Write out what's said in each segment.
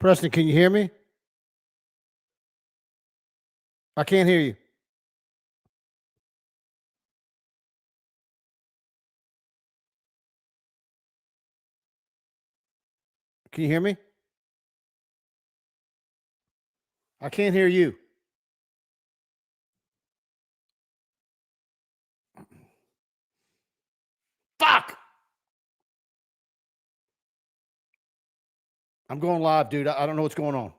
Preston, can you hear me? I can't hear you. Can you hear me? I can't hear you. Fuck! I'm going live, dude. I don't know what's going on.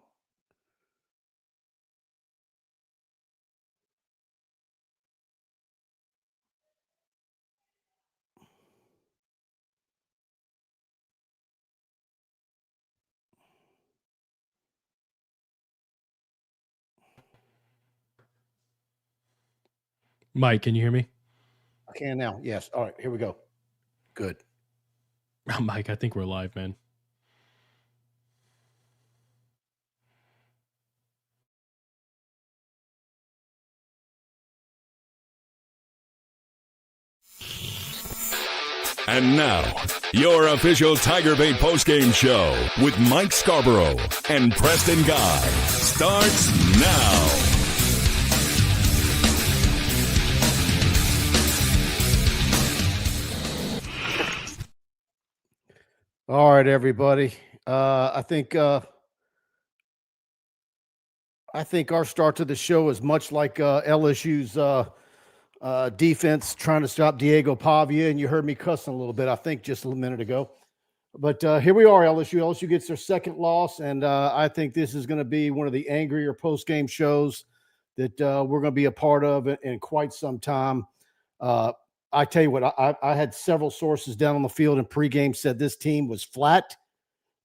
Mike, can you hear me? I can now. Yes. All right, here we go. Good. Oh, Mike, I think we're live, man. And now, your official TigerBait postgame show with Mike Scarborough and Preston Guy starts now. All right, everybody. I think our start to the show is much like LSU's defense trying to stop Diego Pavia, and you heard me cussing a little bit, I think, just a minute ago. But here we are, LSU. LSU gets their second loss, and I think this is going to be one of the angrier post-game shows that we're going to be a part of in quite some time. I tell you what, I had several sources down on the field in pregame said this team was flat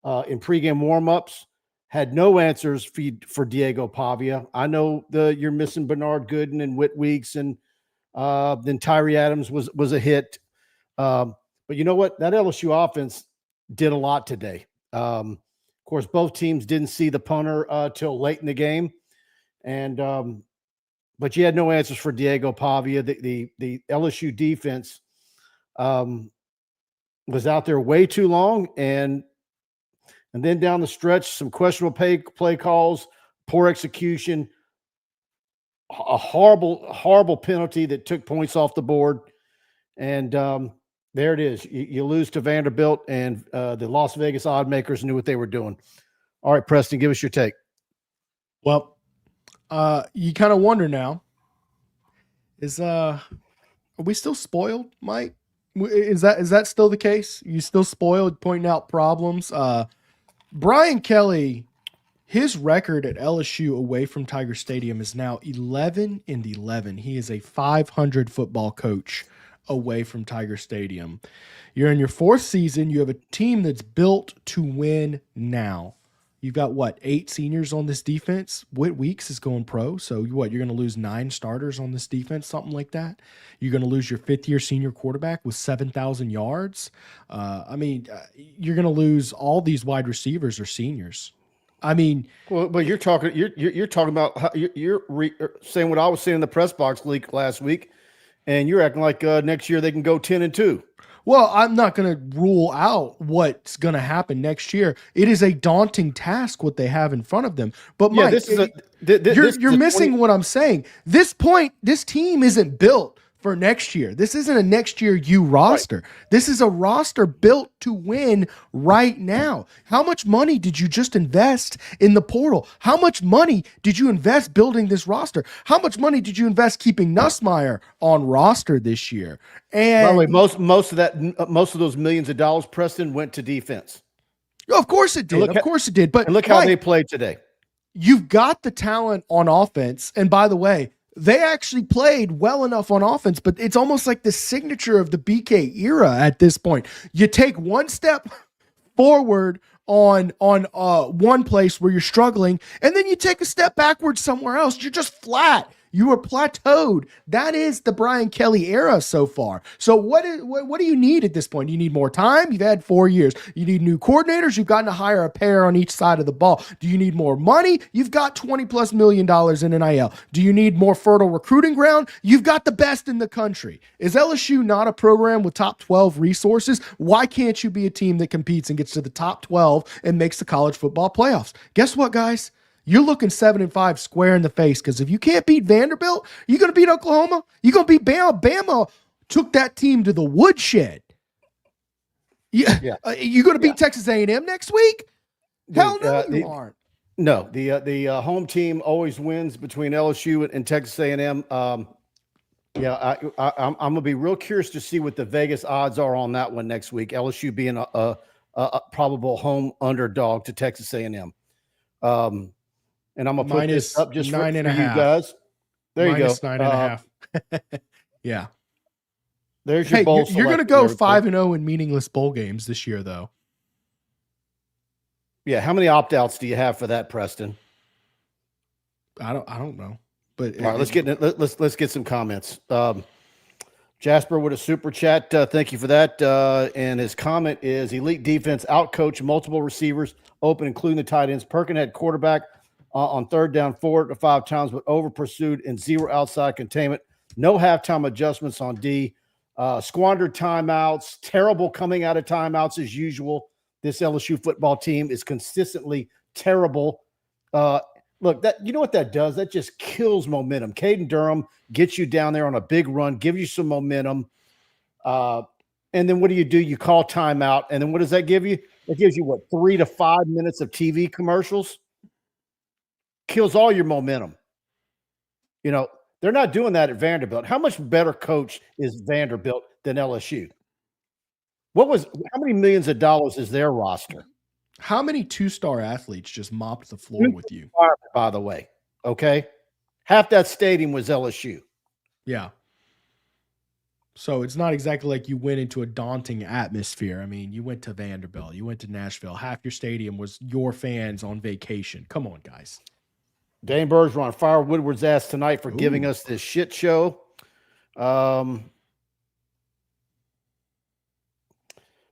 in pregame warmups, had no answers for Diego Pavia. I know you're missing Bernard Gooden and Whit Weeks, and then Tyree Adams was a hit. But you know what? That LSU offense did a lot today. Of course, both teams didn't see the punter till late in the game, and but you had no answers for Diego Pavia. The LSU defense was out there way too long, and then down the stretch, some questionable play calls, poor execution, a horrible penalty that took points off the board, and there it is. You lose to Vanderbilt, and the Las Vegas odd makers knew what they were doing. All right, Preston, give us your take. Well, you kind of wonder now, are we still spoiled, Mike? Is that still the case? You still spoiled, pointing out problems? Brian Kelly, his record at LSU away from Tiger Stadium is now 11-11. He is a 500 football coach away from Tiger Stadium. You're in your fourth season. You have a team that's built to win now. You've got, 8 seniors on this defense? Whit Weeks is going pro, so you're going to lose 9 starters on this defense, something like that? You're going to lose your fifth-year senior quarterback with 7,000 yards? You're going to lose all these wide receivers or seniors. But you're talking about how you're saying what I was saying in the press box leak last week, and you're acting like next year they can go 10-2. Well, I'm not going to rule out what's going to happen next year. It is a daunting task what they have in front of them. But Mike, you're missing what I'm saying. This team isn't built for next year. This isn't a next year roster. Right. This is a roster built to win right now. How much money did you just invest in the portal? How much money did you invest building this roster? How much money did you invest keeping Nussmeier on roster this year? And by the way, most of those millions of dollars, Preston, went to defense. Of course it did. But look how they played today. You've got the talent on offense, and by the way, they actually played well enough on offense, but it's almost like the signature of the BK era at this point. You take one step forward on one place where you're struggling, and then you take a step backwards somewhere else. You're just flat. You are plateaued. That is the Brian Kelly era so far. So what do you need at this point? Do you need more time? You've had 4 years. You need new coordinators. You've gotten to hire a pair on each side of the ball. Do you need more money? You've got $20+ million in NIL. Do you need more fertile recruiting ground? You've got the best in the country. Is LSU not a program with top 12 resources? Why can't you be a team that competes and gets to the top 12 and makes the college football playoffs? Guess what, guys? You're looking 7-5 square in the face, because if you can't beat Vanderbilt, you're going to beat Oklahoma. You're going to beat Bama. Bama took that team to the woodshed. Yeah. You're going to beat Texas A&M next week? Hell no, you aren't. No, the home team always wins between LSU and Texas A&M. I'm going to be real curious to see what the Vegas odds are on that one next week. LSU being a probable home underdog to Texas A&M. And I'm going to put this up just for you guys. There you go. -9.5. Yeah. There's your bowl. You're going to go 5-0 in meaningless bowl games this year, though. Yeah. How many opt-outs do you have for that, Preston? I don't know. But all right, let's get some comments. Jasper with a super chat. Thank you for that. And his comment is: elite defense outcoached multiple receivers open, including the tight ends. Perkin had quarterback on third down 4 to 5 times, but over pursued and 0 outside containment. No halftime adjustments on D. Squandered timeouts. Terrible coming out of timeouts as usual. This LSU football team is consistently terrible. Look, that you know what that does? That just kills momentum. Caden Durham gets you down there on a big run, gives you some momentum. And then what do? You call timeout. And then what does that give you? It gives you, what, 3 to 5 minutes of TV commercials? Kills all your momentum. You know, they're not doing that at Vanderbilt. How much better coach is Vanderbilt than LSU? How many millions of dollars is their roster? How many 2-star athletes just mopped the floor with you? By the way, okay? Half that stadium was LSU. Yeah. So it's not exactly like you went into a daunting atmosphere. I mean, you went to Vanderbilt, you went to Nashville. Half your stadium was your fans on vacation. Come on, guys. Dane Bergeron, fire Woodward's ass tonight for giving us this shit show.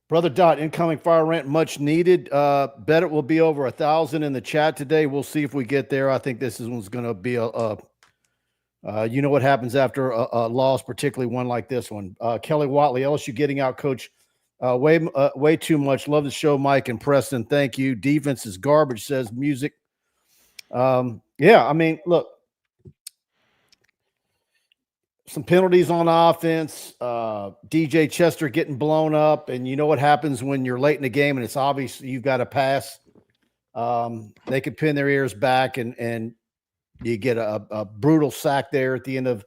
Brother Dot, incoming fire rant much needed. Bet it will be over 1,000 in the chat today. We'll see if we get there. I think this one's going to be you know what happens after a loss, particularly one like this one. Kelly Watley, LSU getting out coach way too much. Love the show, Mike and Preston. Thank you. Defense is garbage, says Music. Yeah, I mean, look, some penalties on offense, DJ Chester getting blown up, and you know what happens when you're late in the game and it's obvious you've got to pass. They could pin their ears back and you get a brutal sack there at the end of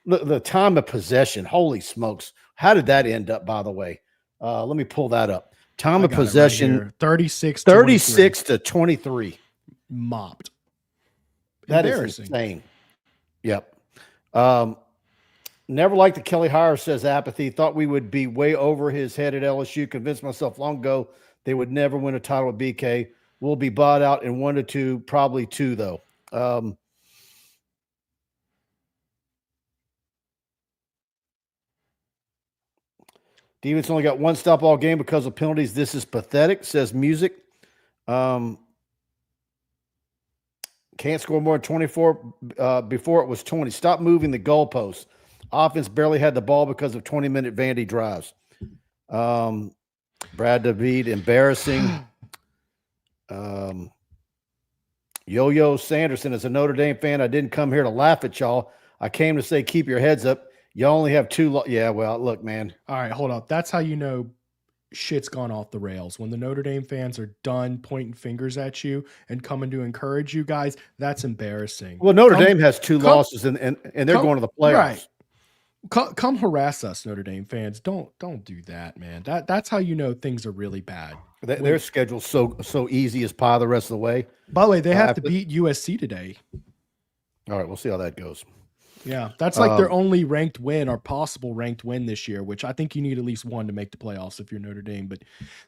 the time of possession. Holy smokes. How did that end up, by the way? Let me pull that up. Time of possession, right 36 to 23. Mopped. That is insane. Yep. Never liked the Kelly hire, says Apathy. Thought we would be way over his head at LSU. Convinced myself long ago they would never win a title with BK. We'll be bought out in 1 to 2, probably 2 though. Defense only got 1 stop all game because of penalties. This is pathetic, says Music. Can't score more than 24 before it was 20. Stop moving the goalposts. Offense barely had the ball because of 20-minute Vandy drives. Brad David, embarrassing. Yo-Yo Sanderson, as a Notre Dame fan, I didn't come here to laugh at y'all. I came to say keep your heads up. Y'all only have 2 yeah, well, look, man. All right, hold up. That's how you know shit's gone off the rails. When the Notre Dame fans are done pointing fingers at you and coming to encourage you guys, that's embarrassing. Well, Notre Dame has 2 losses and they're going to the playoffs. Right. Come harass us, Notre Dame fans. Don't do that, man. That's how you know things are really bad. Their schedule's so easy as pie the rest of the way. By the way, they have to beat USC today. All right, we'll see how that goes. Yeah, that's like their only ranked win or possible ranked win this year, which I think you need at least 1 to make the playoffs if you're Notre Dame. But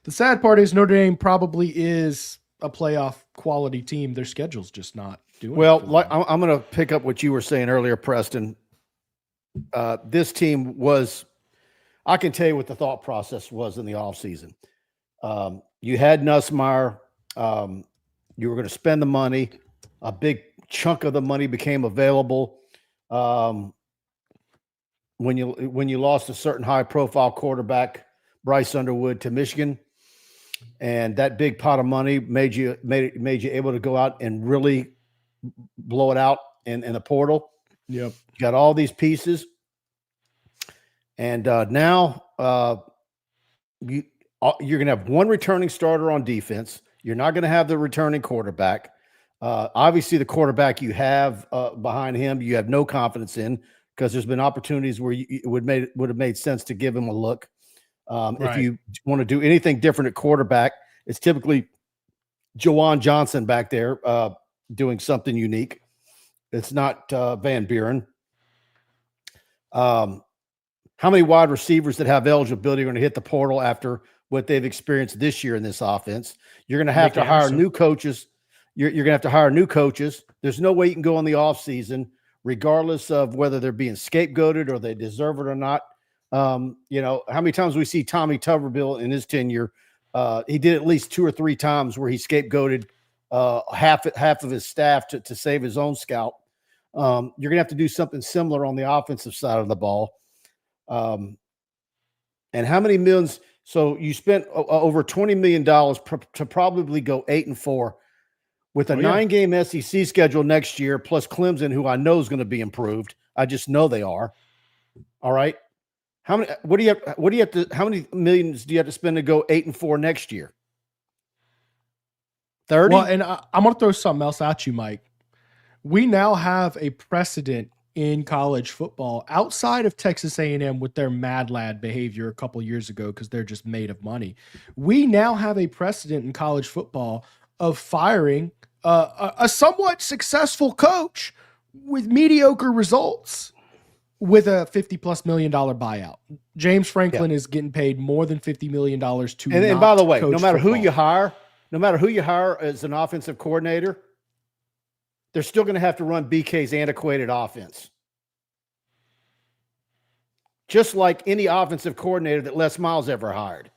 the sad part is Notre Dame probably is a playoff quality team. Their schedule's just not doing. Well, like I'm going to pick up what you were saying earlier, Preston. This team was, I can tell you what the thought process was in the offseason. You had Nussmeier. You were going to spend the money. A big chunk of the money became available when you lost a certain high-profile quarterback, Bryce Underwood, to Michigan, and that big pot of money made you able to go out and really blow it out in the portal. Yep, you got all these pieces, and now you're going to have one returning starter on defense. You're not going to have the returning quarterback. Obviously, the quarterback you have behind him, you have no confidence in, because there's been opportunities where it would have made sense to give him a look. Right. If you want to do anything different at quarterback, it's typically Jawan Johnson back there doing something unique. It's not Van Buren. How many wide receivers that have eligibility are going to hit the portal after what they've experienced this year in this offense? You're going to have to hire new coaches. You're going to have to hire new coaches. There's no way you can go in the offseason, regardless of whether they're being scapegoated or they deserve it or not. How many times we see Tommy Tuberville in his tenure? He did at least 2 or 3 times where he scapegoated half of his staff to save his own scalp. You're going to have to do something similar on the offensive side of the ball. And how many millions? So you spent over $20 million to probably go 8-4 with a 9-game SEC schedule next year, plus Clemson, who I know is going to be improved. I just know they are. All right. How many millions do you have to spend to go 8-4 next year? 30? Well, and I'm going to throw something else at you, Mike. We now have a precedent in college football outside of Texas A&M with their mad lad behavior a couple years ago, because they're just made of money. We now have a precedent in college football of firing a somewhat successful coach with mediocre results with a $50+ million buyout. James Franklin is getting paid more than $50 million to and by the way, coach no matter football. who you hire as an offensive coordinator, they're still going to have to run BK's antiquated offense. Just like any offensive coordinator that Les Miles ever hired.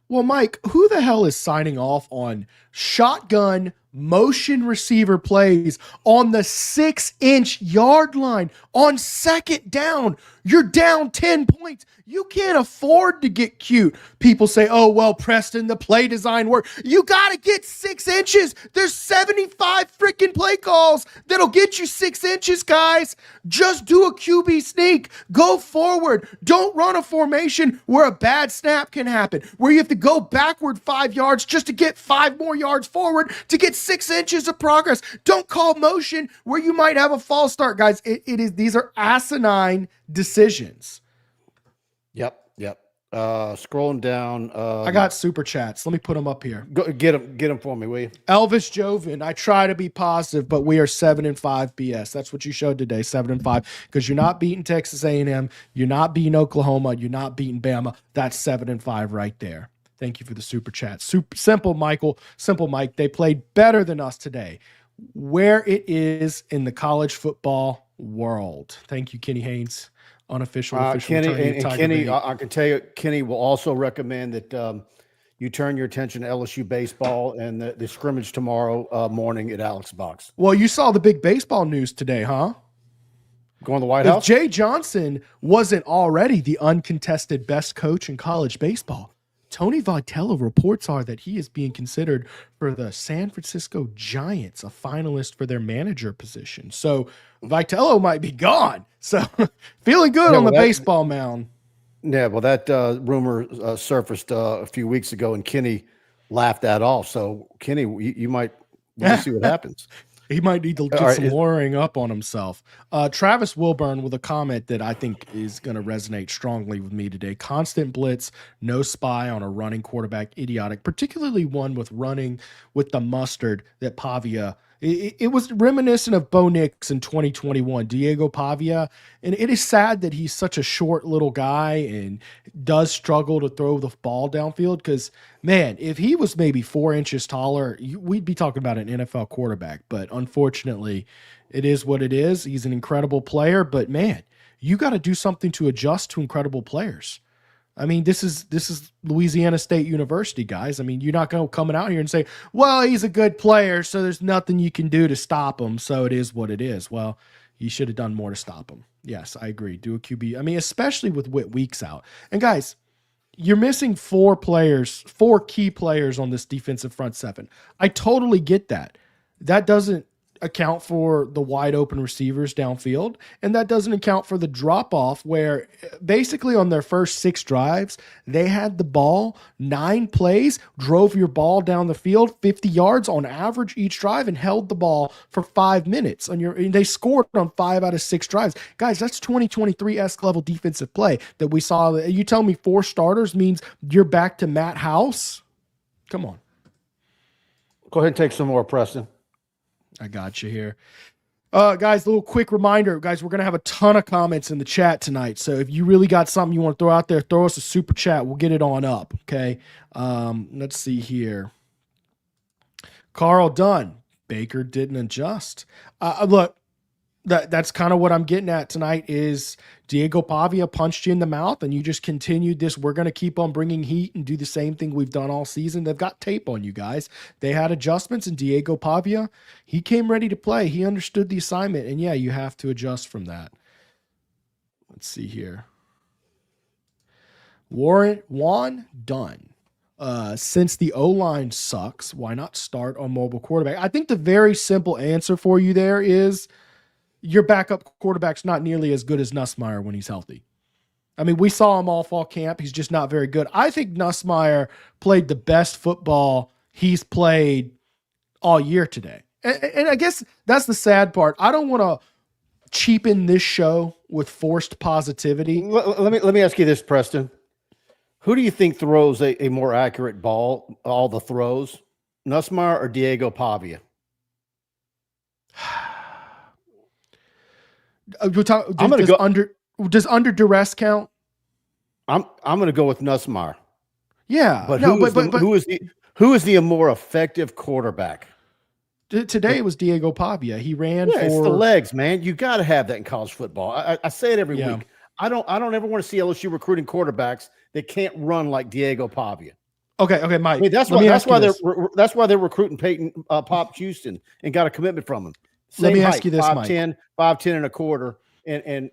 Well, Mike, who the hell is signing off on shotgun motion receiver plays on the 6-inch yard line on second down? You're down 10 points. You can't afford to get cute. People say, oh, well, Preston, the play design work. You got to get 6 inches. There's 75 freaking play calls that'll get you 6 inches, guys. Just do a QB sneak. Go forward. Don't run a formation where a bad snap can happen, where you have to go backward 5 yards just to get 5 more yards forward to get 6 inches of progress. Don't call motion where you might have a false start, guys. These are asinine decisions. Yep. Scrolling down. I got super chats. Let me put them up here. Go, get them for me, will you? Elvis Joven, I try to be positive, but we are 7-5 BS. That's what you showed today, 7-5, because you're not beating Texas A&M, you're not beating Oklahoma, you're not beating Bama. That's 7-5 right there. Thank you for the super chat. Simple, Michael. Simple, Mike. They played better than us today. Where it is in the college football world. Thank you, Kenny Haines. Unofficial Kenny, and Kenny, I can tell you, Kenny will also recommend that you turn your attention to LSU baseball and the scrimmage tomorrow morning at Alex Box. Well, you saw the big baseball news today, huh? Going to the White If House? Jay Johnson wasn't already the uncontested best coach in college baseball, Tony Vitello reports are that he is being considered for the San Francisco Giants, a finalist for their manager position. So Vitello might be gone. So feeling good on the baseball mound. Yeah, well, that rumor surfaced a few weeks ago, and Kenny laughed that off. So, Kenny, you might see what happens. He might need to get some lawyering up on himself. Travis Wilburn with a comment that I think is going to resonate strongly with me today. Constant blitz, no spy on a running quarterback, idiotic, particularly one with running with the mustard that Pavia It was reminiscent of Bo Nix in 2021, Diego Pavia. And it is sad that he's such a short little guy and does struggle to throw the ball downfield. Because, man, if he was maybe 4 inches taller, we'd be talking about an NFL quarterback. But unfortunately, it is what it is. He's an incredible player. But, man, you got to do something to adjust to incredible players. I mean, this is Louisiana State University, guys. I mean, you're not going to come out here and say, well, he's a good player, so there's nothing you can do to stop him, so it is what it is. Well, you should have done more to stop him. Yes, I agree. Do a QB. I mean, especially with Whit Weeks out. And, guys, you're missing 4 key players on this defensive front 7. I totally get that. That doesn't account for the wide open receivers downfield, and that doesn't account for the drop off where basically on their first 6 drives they had the ball 9 plays, drove your ball down the field 50 yards on average each drive, and held the ball for 5 minutes and they scored on 5 out of 6 drives. Guys, that's 2023-esque level defensive play that we saw. You tell me 4 starters means you're back to Matt House? Come on, Go ahead and take some more, Preston. I got you here. Guys, a little quick reminder. Guys, we're going to have a ton of comments in the chat tonight. So if you really got something you want to throw out there, throw us a super chat. We'll get it on up, okay? Let's see here. Carl Dunn. Baker didn't adjust. Look, that's kind of what I'm getting at tonight is Diego Pavia punched you in the mouth and you just continued this. We're going to keep on bringing heat and do the same thing we've done all season. They've got tape on you guys. They had adjustments, and Diego Pavia, he came ready to play. He understood the assignment, and yeah, you have to adjust from that. Let's see here. Juan Dunn. Since the O-line sucks, why not start on mobile quarterback? I think the very simple answer for you there is your backup quarterback's not nearly as good as Nussmeier when he's healthy. I mean, we saw him all fall camp. He's just not very good. I think Nussmeier played the best football he's played all year today. And I guess that's the sad part. I don't want to cheapen this show with forced positivity. Let me ask you this, Preston. Who do you think throws a more accurate ball, all the throws, Nussmeier or Diego Pavia? Does under duress count? I'm going to go with Nussmeier. Yeah, but who is the more effective quarterback? Today it was Diego Pavia. He ran for it's the legs, man. You got to have that in college football. I say it every week. I don't ever want to see LSU recruiting quarterbacks that can't run like Diego Pavia. Okay, Mike. I mean, that's why they're recruiting Peyton Pop Houston and got a commitment from him. Same Let me height, ask you this, 5'10", 5'10 and a quarter, and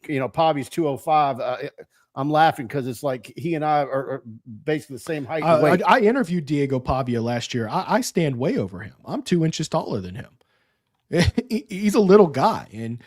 you know, Pavia's 205. I'm laughing because it's like he and I are basically the same height and weight. I interviewed Diego Pavia last year. I stand way over him. I'm 2 inches taller than him. He's a little guy, and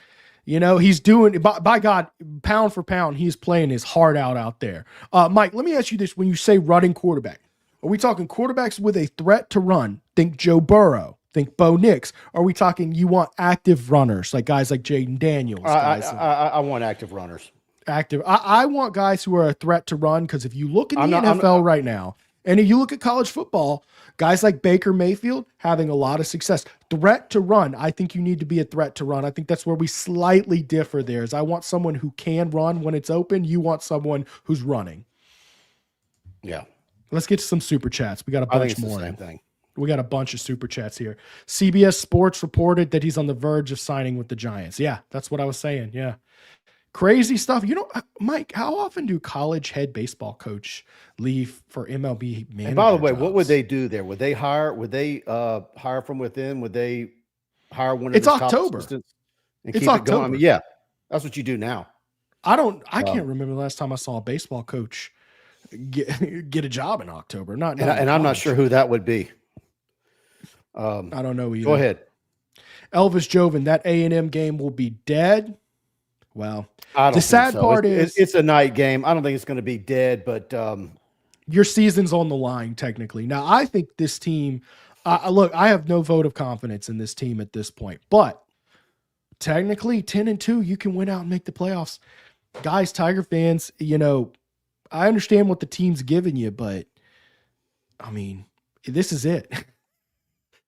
you know he's doing. By God, pound for pound, he's playing his heart out there. Mike, let me ask you this: when you say running quarterback, are we talking quarterbacks with a threat to run? Think Joe Burrow. Think Bo Nix. Are we talking you want active runners, like guys like Jaden Daniels? I want active runners. Active. I want guys who are a threat to run, because if you look in the NFL right now, and if you look at college football, guys like Baker Mayfield having a lot of success. Threat to run. I think you need to be a threat to run. I think that's where we slightly differ there. Is I want someone who can run when it's open. You want someone who's running. Yeah. Let's get to some super chats. We got a bunch more. The same thing. We got a bunch of super chats here. CBS Sports reported that he's on the verge of signing with the Giants. Yeah, that's what I was saying. Yeah. Crazy stuff. You know, Mike, how often do college head baseball coach leave for MLB manager? And by the way, jobs? what would they do there? Would they hire from within? Would they hire one of It's his top October. assistants and It's keep it October. going? I mean, yeah, that's what you do now. I can't remember the last time I saw a baseball coach get a job in October. And I'm not sure who that would be. I don't know either. Go ahead. Elvis Joven, that A&M game will be dead. Well, The sad part is it's a night game. I don't think it's going to be dead, but your season's on the line technically. Now, I think this team, look, I have no vote of confidence in this team at this point, but technically 10-2, you can win out and make the playoffs. Guys, Tiger fans, you know, I understand what the team's giving you, but I mean, this is it.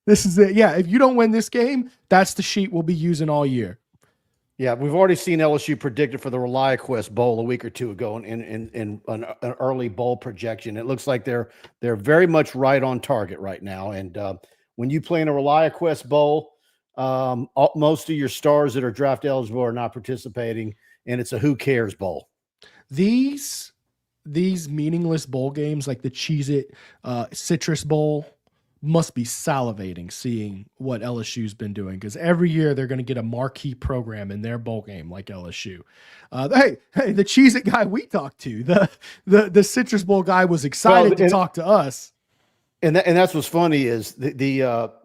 This is it. Yeah, if you don't win this game, that's the sheet we'll be using all year. Yeah, we've already seen LSU predicted for the ReliaQuest Bowl a week or two ago in an early bowl projection. It looks like they're very much right on target right now. And when you play in a ReliaQuest Bowl, most of your stars that are draft eligible are not participating, and it's a who cares bowl. These meaningless bowl games like the Cheez-It Citrus Bowl must be salivating seeing what LSU's been doing, because every year they're going to get a marquee program in their bowl game like LSU. Hey, the Cheez-It guy we talked to, the Citrus Bowl guy was excited to talk to us. And that's what's funny is the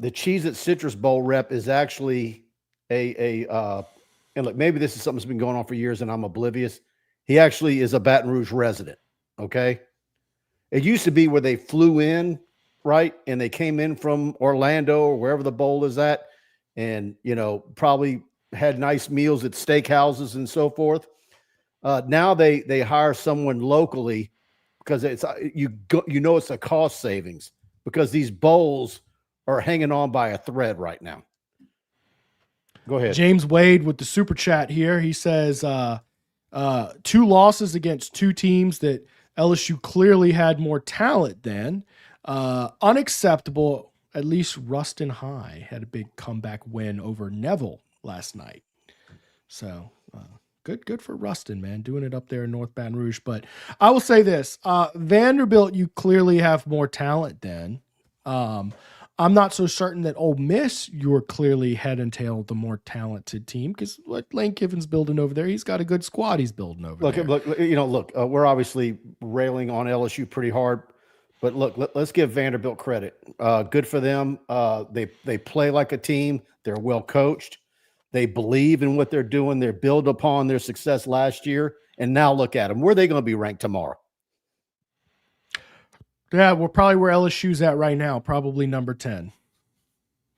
Cheez-It Citrus Bowl rep is actually and look, maybe this is something that's been going on for years and I'm oblivious. He actually is a Baton Rouge resident. Okay. It used to be where they flew in, right? And they came in from Orlando or wherever the bowl is at, and, probably had nice meals at steakhouses and so forth. Now they hire someone locally because it's, it's a cost savings because these bowls are hanging on by a thread right now. Go ahead. James Wade with the super chat here. He says, 2 losses against 2 teams that LSU clearly had more talent than. Unacceptable. At least Ruston High had a big comeback win over Neville last night. So good for Ruston, man, doing it up there in North Baton Rouge. But I will say this, Vanderbilt, you clearly have more talent than. I'm not so certain that Ole Miss, you're clearly head and tail the more talented team, because what Lane Kiffin's building over there, he's got a good squad he's building over there. Look, we're obviously railing on LSU pretty hard. But look, let's give Vanderbilt credit. Good for them. They play like a team. They're well coached. They believe in what they're doing. They build upon their success last year. And now look at them. Where are they going to be ranked tomorrow? Yeah, we're probably where LSU's at right now. Probably number 10.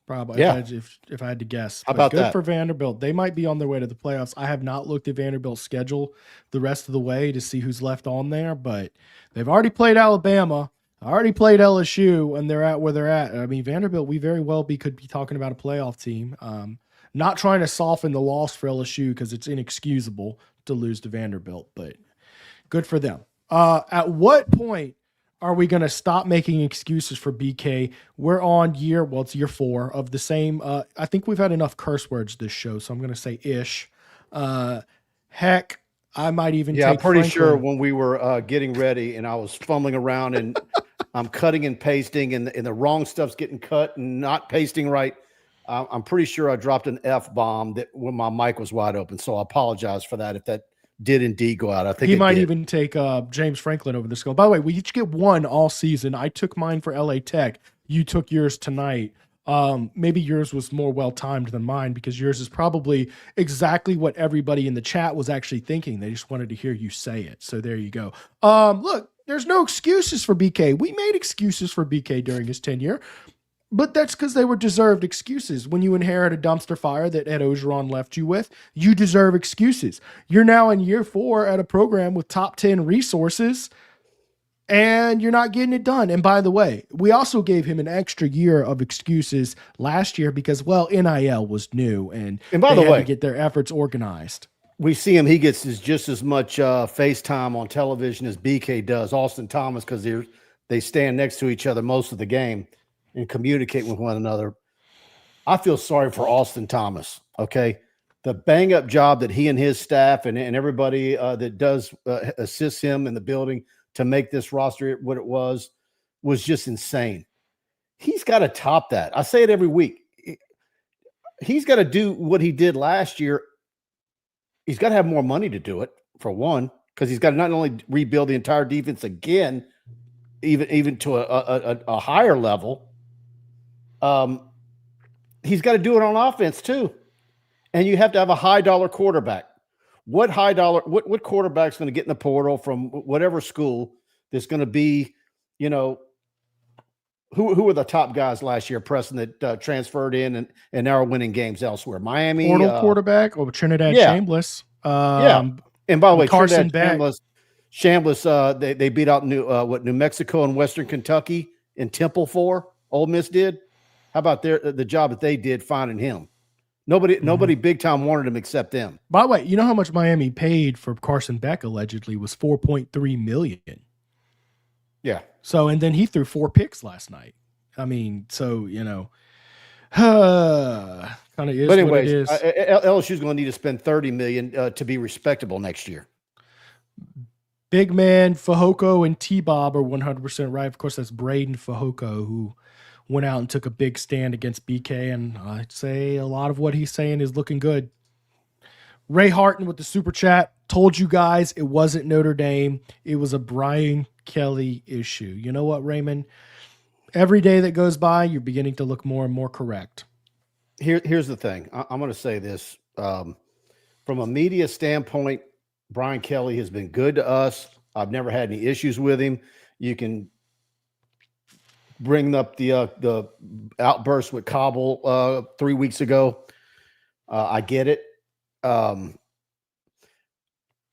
Probably, yeah. If I had to guess. How about good that? For Vanderbilt. They might be on their way to the playoffs. I have not looked at Vanderbilt's schedule the rest of the way to see who's left on there, but they've already played Alabama. Already played LSU, and they're at where they're at. I mean, Vanderbilt, we very well could be talking about a playoff team. Not trying to soften the loss for LSU because it's inexcusable to lose to Vanderbilt, but good for them. At what point are we going to stop making excuses for BK? We're on it's year 4 of the same. I think we've had enough curse words this show, so I'm going to say ish. Heck, I might even take I'm pretty Franklin. sure when we were getting ready and I was fumbling around and I'm cutting and pasting and the wrong stuff's getting cut and not pasting right. I'm pretty sure I dropped an F-bomb when my mic was wide open. So I apologize for that if that did indeid go out. I think he might even take James Franklin over the school. By the way, we each get one all season. I took mine for LA Tech. You took yours tonight. Maybe yours was more well-timed than mine because yours is probably exactly what everybody in the chat was actually thinking. They just wanted to hear you say it. So there you go. Look, there's no excuses for BK. We made excuses for BK during his tenure, but that's because they were deserved excuses. When you inherit a dumpster fire that Ed Ogeron left you with, you deserve excuses. You're now in year 4 at a program with top 10 resources, and you're not getting it done. And by the way, we also gave him an extra year of excuses last year because, NIL was new and by the way, to get their efforts organized. We see him. He gets just as much FaceTime on television as BK does. Austin Thomas, because they stand next to each other most of the game and communicate with one another. I feel sorry for Austin Thomas. Okay, the bang up job that he and his staff and everybody that does assist him in the building to make this roster what it was just insane. He's got to top that. I say it every week. He's got to do what he did last year. He's got to have more money to do it, for one, because he's got to not only rebuild the entire defense again, even to a higher level. He's got to do it on offense too, and you have to have a high dollar quarterback. What quarterback's going to get in the portal from whatever school that's going to be, who were the top guys last year, Preston, that transferred in and now are winning games elsewhere? Miami. Portal quarterback or Trinidad Chambliss. And by the way, Carson Chambliss, they beat out New Mexico and Western Kentucky in Temple for Ole Miss did. How about the job that they did finding him? Nobody big time wanted him except them. By the way, you know how much Miami paid for Carson Beck allegedly was $4.3 million. Yeah. So, and then he threw 4 picks last night. I mean, so, kind of is But anyways, what it is. LSU's going to need to spend $30 million to be respectable next year. Big man Fehoko and T-Bob are 100% right. Of course, that's Braden Fehoko, who went out and took a big stand against BK, and I'd say a lot of what he's saying is looking good. Ray Harton with the super chat told you guys it wasn't Notre Dame. It was a Brian Kelly issue. You know what, Raymond? Every day that goes by, you're beginning to look more and more correct. Here's the thing. I'm going to say this. From a media standpoint, Brian Kelly has been good to us. I've never had any issues with him. You can bring up the outburst with Cobble 3 weeks ago. I get it.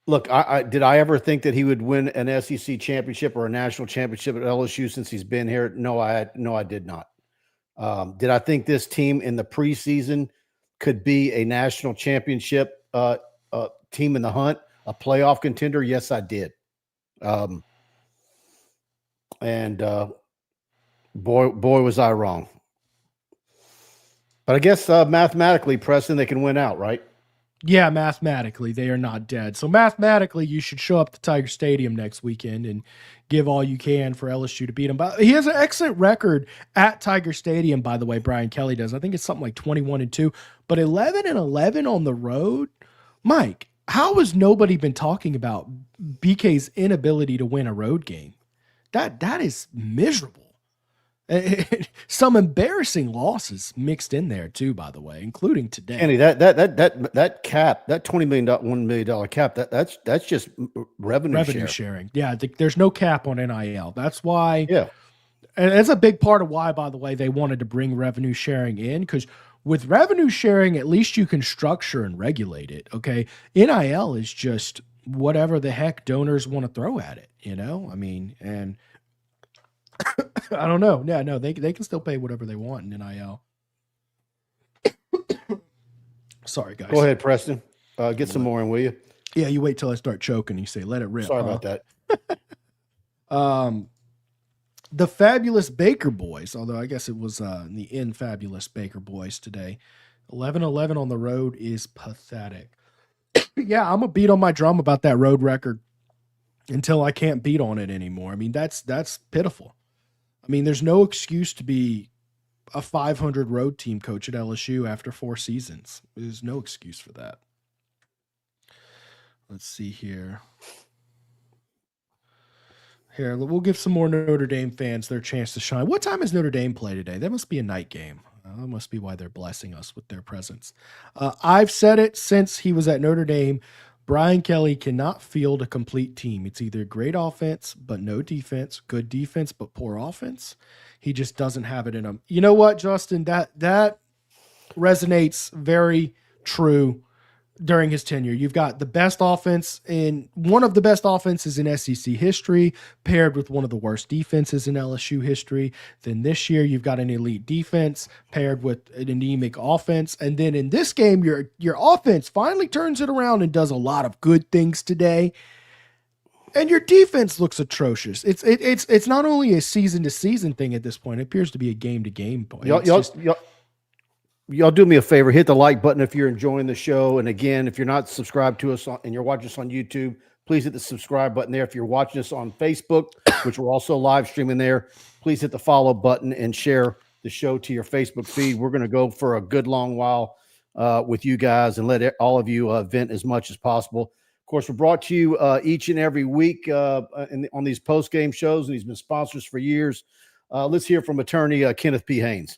Look, did I ever think that he would win an SEC championship or a national championship at LSU since he's been here? No, I did not. Did I think this team in the preseason could be a national championship team in the hunt, a playoff contender? Yes, I did. Boy, was I wrong. But I guess mathematically, Preston, they can win out, right? Yeah, mathematically, they are not dead. So mathematically, you should show up to Tiger Stadium next weekend and give all you can for LSU to beat them. But he has an excellent record at Tiger Stadium, by the way, Brian Kelly does. I think it's something like 21-2, but 11-11 on the road. Mike, how has nobody been talking about BK's inability to win a road game? That is miserable. Some embarrassing losses mixed in there too, by the way, including today. Kenny, that cap, that $1 million cap, that's just revenue sharing. Yeah, there's no cap on NIL. That's why. Yeah, and that's a big part of why, by the way, they wanted to bring revenue sharing in, because with revenue sharing, at least you can structure and regulate it. Okay, NIL is just whatever the heck donors want to throw at it. I mean, and. I don't know. Yeah, no, they can still pay whatever they want in NIL. Sorry, guys. Go ahead, Preston. Get some more in, will you? Yeah, you wait till I start choking. You say, let it rip. Sorry about that. The Fabulous Baker Boys, although I guess it was the Infabulous Baker Boys today. 11-11 on the road is pathetic. Yeah, I'm going to beat on my drum about that road record until I can't beat on it anymore. I mean, that's pitiful. I mean, there's no excuse to be a 500 road team coach at LSU after 4 seasons. There's no excuse for that. Let's see here. Here, we'll give some more Notre Dame fans their chance to shine. What time is Notre Dame play today? That must be a night game. That must be why they're blessing us with their presence. I've said it since he was at Notre Dame. Brian Kelly cannot field a complete team. It's either great offense, but no defense, good defense, but poor offense. He just doesn't have it in him. You know what, Justin? That resonates very true during his tenure. You've got the best offense one of the best offenses in SEC history paired with one of the worst defenses in LSU history. Then this year you've got an elite defense paired with an anemic offense. And then in this game, your offense finally turns it around and does a lot of good things today. And your defense looks atrocious. It's not only a season to season thing at this point. It appears to be a game to game point. Y'all do me a favor, hit the like button if you're enjoying the show. And again, if you're not subscribed to us and you're watching us on YouTube, please hit the subscribe button there. If you're watching us on Facebook, which we're also live streaming there, please hit the follow button and share the show to your Facebook feed. We're going to go for a good long while with you guys and let all of you vent as much as possible. Of course, we're brought to you each and every week on these post-game shows, and he's been sponsors for years. Let's hear from attorney Kenneth P. Haines.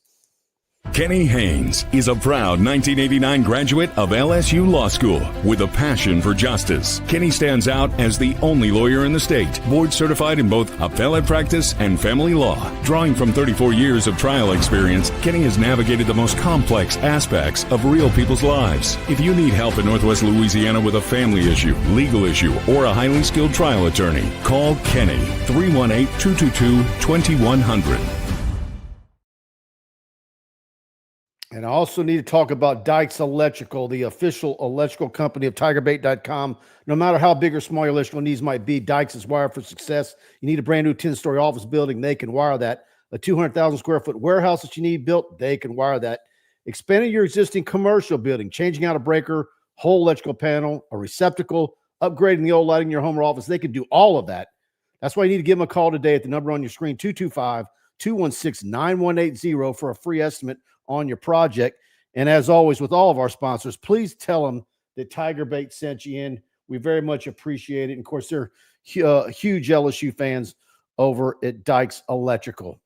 Kenny Haines is a proud 1989 graduate of LSU Law School with a passion for justice. Kenny stands out as the only lawyer in the state, board certified in both appellate practice and family law. Drawing from 34 years of trial experience, Kenny has navigated the most complex aspects of real people's lives. If you need help in Northwest Louisiana with a family issue, legal issue, or a highly skilled trial attorney, call Kenny 318-222-2100. And I also need to talk about Dykes Electrical, the official electrical company of TigerBait.com. No matter how big or small your electrical needs might be, Dykes is wired for success. You need a brand new 10-story office building, they can wire that. A 200,000 square foot warehouse that you need built, they can wire that. Expanding your existing commercial building, changing out a breaker, whole electrical panel, a receptacle, upgrading the old lighting in your home or office, they can do all of that. That's why you need to give them a call today at the number on your screen, 225-216-9180 for a free estimate on your project. And as always, with all of our sponsors, please tell them that TigerBait sent you in. We very much appreciate it. And of course, they're huge LSU fans over at Dykes Electrical.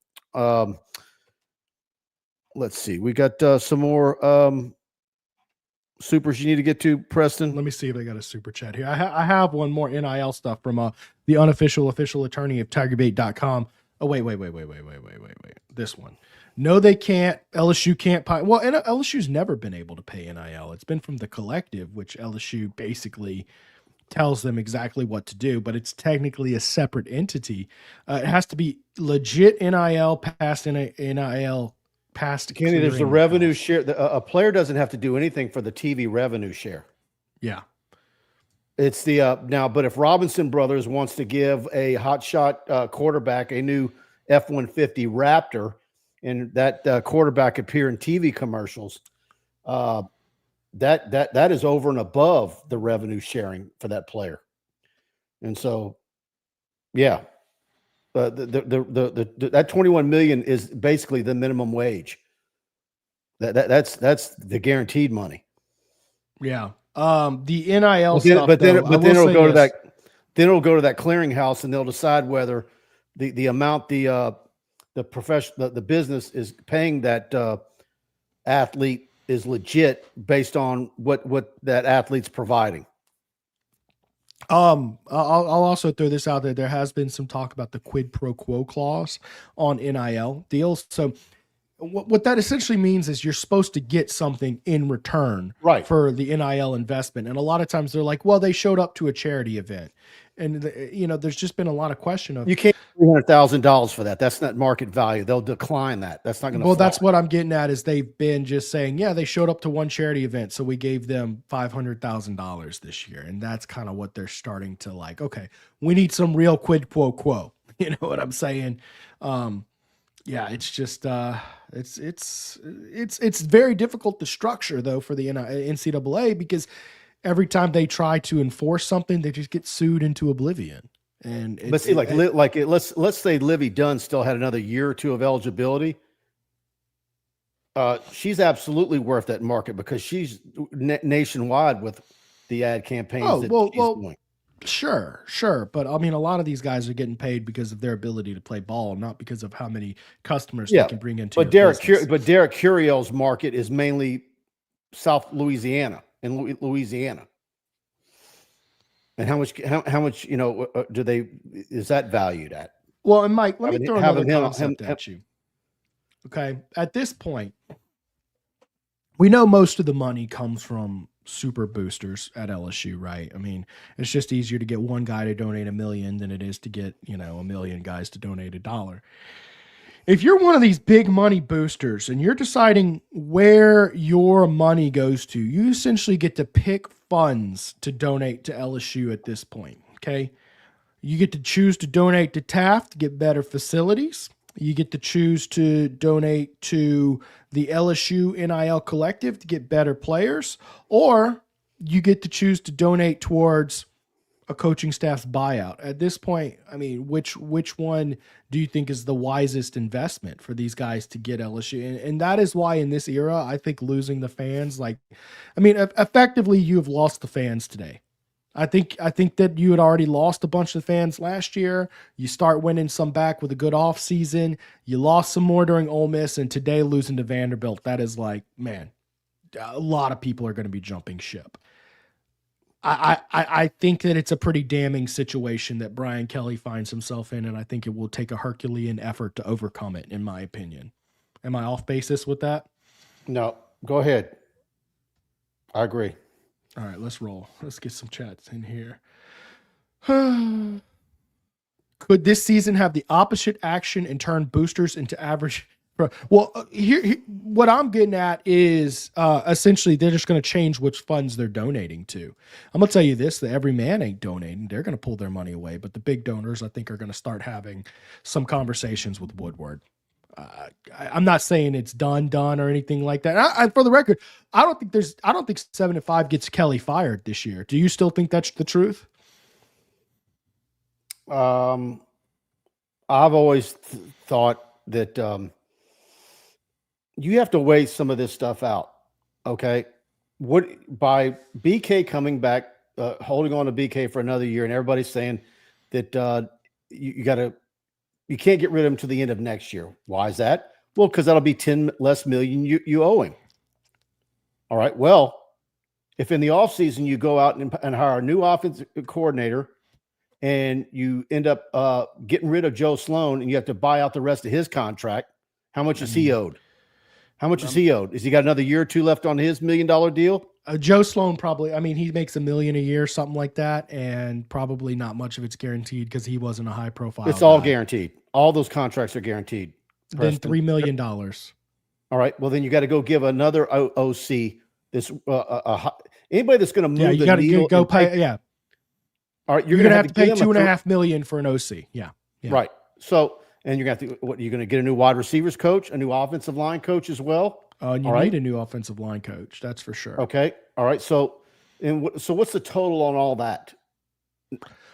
Let's see. We got some more supers you need to get to, Preston. Let me see if I got a super chat here. I have one more NIL stuff from the unofficial official attorney of TigerBait.com. Oh, wait. This one. No, they can't. LSU can't pay. Well, LSU's never been able to pay NIL. It's been from the collective, which LSU basically tells them exactly what to do, but it's technically a separate entity. It has to be legit NIL past NIL past. Kenny, there's the revenue share. A player doesn't have to do anything for the TV revenue share. Yeah. It's the now, but if Robinson Brothers wants to give a hotshot quarterback a new F-150 Raptor, and that quarterback appear in TV commercials, that is over and above the revenue sharing for that player. And so, yeah, that 21 million is basically the minimum wage. That's the guaranteed money. Yeah. The NIL stuff, but then it'll go to that. Then it'll go to that clearinghouse, and they'll decide whether the amount the business is paying that athlete is legit based on what that athlete's providing. I'll also throw this out there. There has been some talk about the quid pro quo clause on NIL deals. So what that essentially means is you're supposed to get something in return for the NIL investment. And a lot of times they're like, well, they showed up to a charity event. And, there's just been a lot of question of, you can't $300,000 for that. That's not market value. They'll decline that. That's not going to. Well, that's what I'm getting at is they've been just saying, yeah, they showed up to one charity event, so we gave them $500,000 this year. And that's kind of what they're starting to like, okay, we need some real quid pro quo. You know what I'm saying? Yeah, it's just it's very difficult to structure though for the NCAA because every time they try to enforce something, they just get sued into oblivion. And but see, let's say Livy Dunn still had another year or two of eligibility. She's absolutely worth that market because she's nationwide with the ad campaigns. Sure. But I mean, a lot of these guys are getting paid because of their ability to play ball, not because of how many customers they can bring into. But Derek Curiel's market is mainly South Louisiana and Louisiana. And how much do they is that valued at? Well, and Mike, let me throw another concept at you. Okay, at this point, we know most of the money comes from super boosters at LSU, right? I mean, it's just easier to get one guy to donate $1 million than it is to get, 1 million guys to donate $1. If you're one of these big money boosters and you're deciding where your money goes to, you essentially get to pick funds to donate to LSU at this point, okay? You get to choose to donate to Taft to get better facilities. You get to choose to donate to the LSU NIL Collective to get better players, or you get to choose to donate towards a coaching staff's buyout. At this point, I mean, which one do you think is the wisest investment for these guys to get LSU? And that is why in this era, I think losing the fans, effectively you have lost the fans today. I think that you had already lost a bunch of fans last year. You start winning some back with a good off season. You lost some more during Ole Miss, and today losing to Vanderbilt, that is like, man, a lot of people are going to be jumping ship. I think that it's a pretty damning situation that Brian Kelly finds himself in, and I think it will take a Herculean effort to overcome it, in my opinion. Am I off basis with that? No, go ahead. I agree. All right, let's roll. Let's get some chats in here. Could this season have the opposite action and turn boosters into average Well, what I'm getting at is essentially they're just going to change which funds they're donating to. I'm going to tell you this, that every man ain't donating. They're going to pull their money away. But the big donors, I think, are going to start having some conversations with Woodward. I'm not saying it's done or anything like that. I, for the record, I don't think 7-5 gets Kelly fired this year. Do you still think that's the truth? I've always thought that you have to weigh some of this stuff out. Okay. By BK coming back, holding on to BK for another year, and everybody's saying that you can't get rid of him to the end of next year. Why is that? Well, because that'll be 10 less million you owe him. All right. Well, if in the offseason you go out and hire a new offensive coordinator and you end up getting rid of Joe Sloan and you have to buy out the rest of his contract, how much is he owed? How much is he owed? Has he got another year or two left on his $1 million deal? Joe Sloan probably, I mean, he makes $1 million a year, something like that, and probably not much of it's guaranteed because he wasn't a high profile. It's all guaranteed. All those contracts are guaranteed. Then $3 million. All right. Well, then you got to go give another OC this anybody that's going to move. Yeah, you got to go pay. Yeah. All right. You're going to have to pay $2.5 million for an OC. Yeah. Right. So, and you're going to have to, what, you're going to get a new wide receivers coach, a new offensive line coach as well. And you need a new offensive line coach. That's for sure. Okay. All right. So what's the total on all that?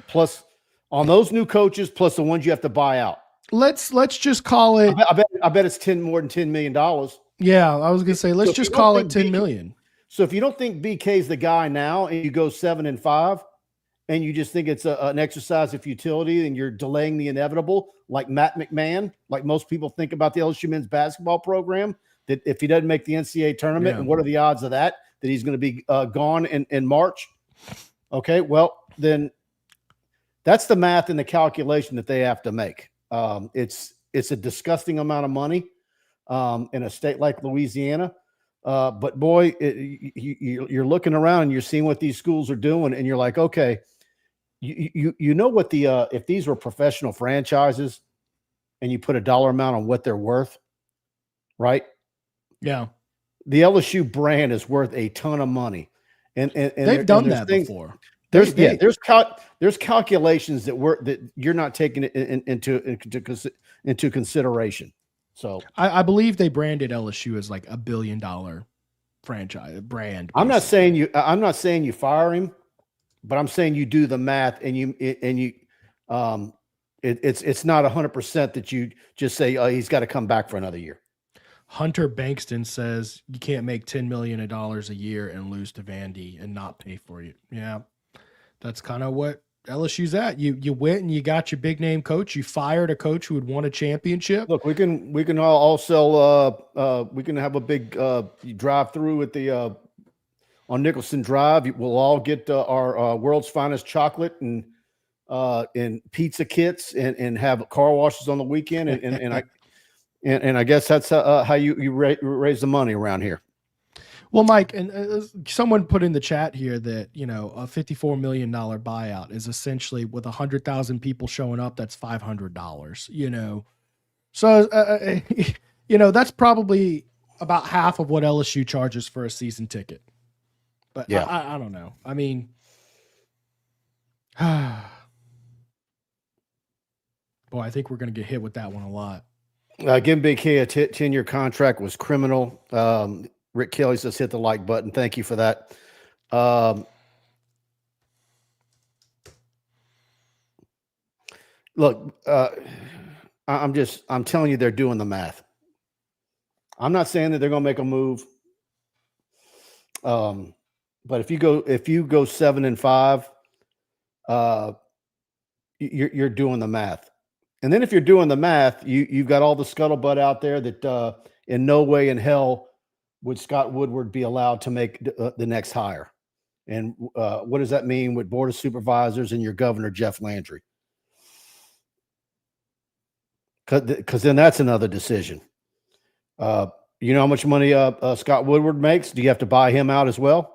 Plus on those new coaches, plus the ones you have to buy out. Let's just call it. I bet it's more than $10 million. Yeah. I was going to say, let's just call it 10 million. So if you don't think BK's the guy now and you go 7-5 and you just think it's an exercise of futility and you're delaying the inevitable, like Matt McMahon, like most people think about the LSU men's basketball program, that if he doesn't make the NCAA tournament, and what are the odds of that he's going to be gone in March? Okay, well, then that's the math and the calculation that they have to make. It's a disgusting amount of money in a state like Louisiana. But boy, you're looking around and you're seeing what these schools are doing, and you're like, okay, you know what if these were professional franchises and you put a dollar amount on what they're worth, right? Yeah. The LSU brand is worth a ton of money. And they've done that before. There's calculations that you're not taking it into consideration. So I believe they branded LSU as like $1 billion franchise brand. I'm not saying you fire him, but I'm saying you do the math and it's not 100% that you just say he's got to come back for another year. Hunter Bankston says you can't make $10 million a year and lose to Vandy and not pay for you. Yeah, that's kind of what LSU's at. You went and you got your big name coach. You fired a coach who had won a championship. Look, we can all sell. We can have a big drive through at the on Nicholson Drive. We'll all get our world's finest chocolate and pizza kits and have car washes on the weekend. And I guess that's how you raise the money around here. Well, Mike, and someone put in the chat here that, you know, a $54 million buyout is essentially with 100,000 people showing up, that's $500, you know. So, you know, that's probably about half of what LSU charges for a season ticket. But yeah, I don't know. I mean, boy, I think we're going to get hit with that one a lot. Giving Big K a 10-year contract was criminal. Rick Kelly says hit the like button. Thank you for that. Look, I'm telling you, they're doing the math. I'm not saying that they're going to make a move. But if you go 7-5, you're doing the math. And then if you're doing the math, you've got all the scuttlebutt out there that in no way in hell would Scott Woodward be allowed to make the next hire. And what does that mean with Board of Supervisors and your governor, Jeff Landry? Because then that's another decision. You know how much money Scott Woodward makes? Do you have to buy him out as well?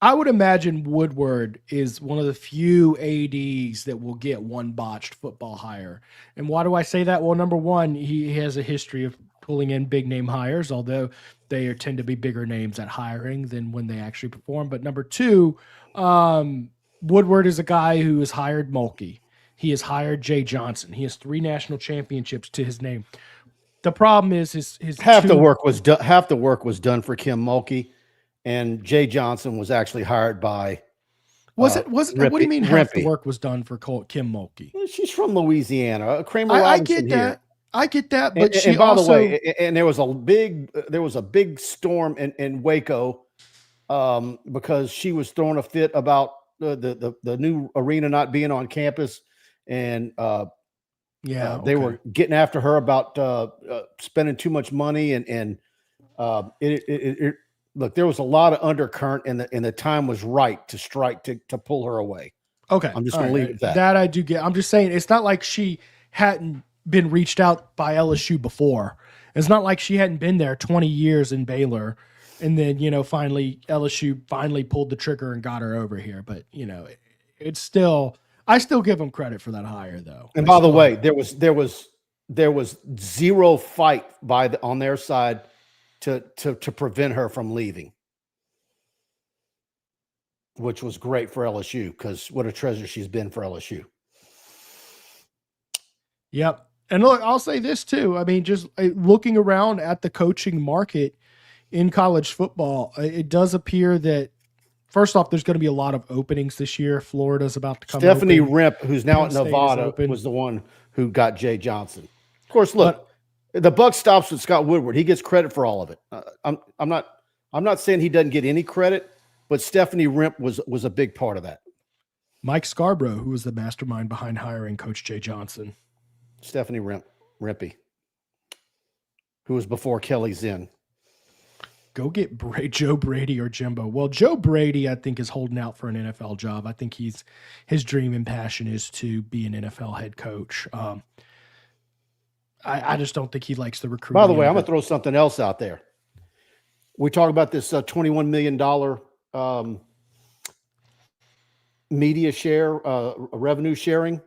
I would imagine Woodward is one of the few ADs that will get one botched football hire. And why do I say that? Well, number one, he has a history of pulling in big name hires, although they tend to be bigger names at hiring than when they actually perform. But number two, Woodward is a guy who has hired Mulkey. He has hired Jay Johnson. He has 3 national championships to his name. The problem is his half the work was done for Kim Mulkey, and Jay Johnson was actually hired by. Was it? What do you mean half the work was done for Kim Mulkey? She's from Louisiana. Kramer I get that. I get that, but and by the way, and there was a big storm in Waco, because she was throwing a fit about the new arena not being on campus, and they were getting after her about spending too much money, and look, there was a lot of undercurrent, and the time was right to strike to pull her away. Okay, I'm just going to leave it at that. That I do get. I'm just saying it's not like she hadn't been reached out by LSU before. It's not like she hadn't been there 20 years in Baylor, and then finally LSU finally pulled the trigger and got her over here. But it's still, I still give them credit for that hire though. And by the way, there was zero fight on their side to prevent her from leaving, which was great for LSU, because what a treasure she's been for LSU. Yep. And look, I'll say this too. I mean, just looking around at the coaching market in college football, it does appear that, first off, there's going to be a lot of openings this year. Florida's about to come. Stephanie Rimp, who's now at Nevada, was the one who got Jay Johnson. Of course, look, the buck stops with Scott Woodward. He gets credit for all of it. I'm not saying he doesn't get any credit, but Stephanie Rimp was a big part of that. Mike Scarborough, who was the mastermind behind hiring Coach Jay Johnson. Stephanie Rimpey, who was before Kelly Zinn. Go get Joe Brady or Jimbo. Well, Joe Brady, I think, is holding out for an NFL job. I think his dream and passion is to be an NFL head coach. I just don't think he likes the recruiting. By the way, I'm going to throw something else out there. We talk about this $21 million media share, revenue sharing.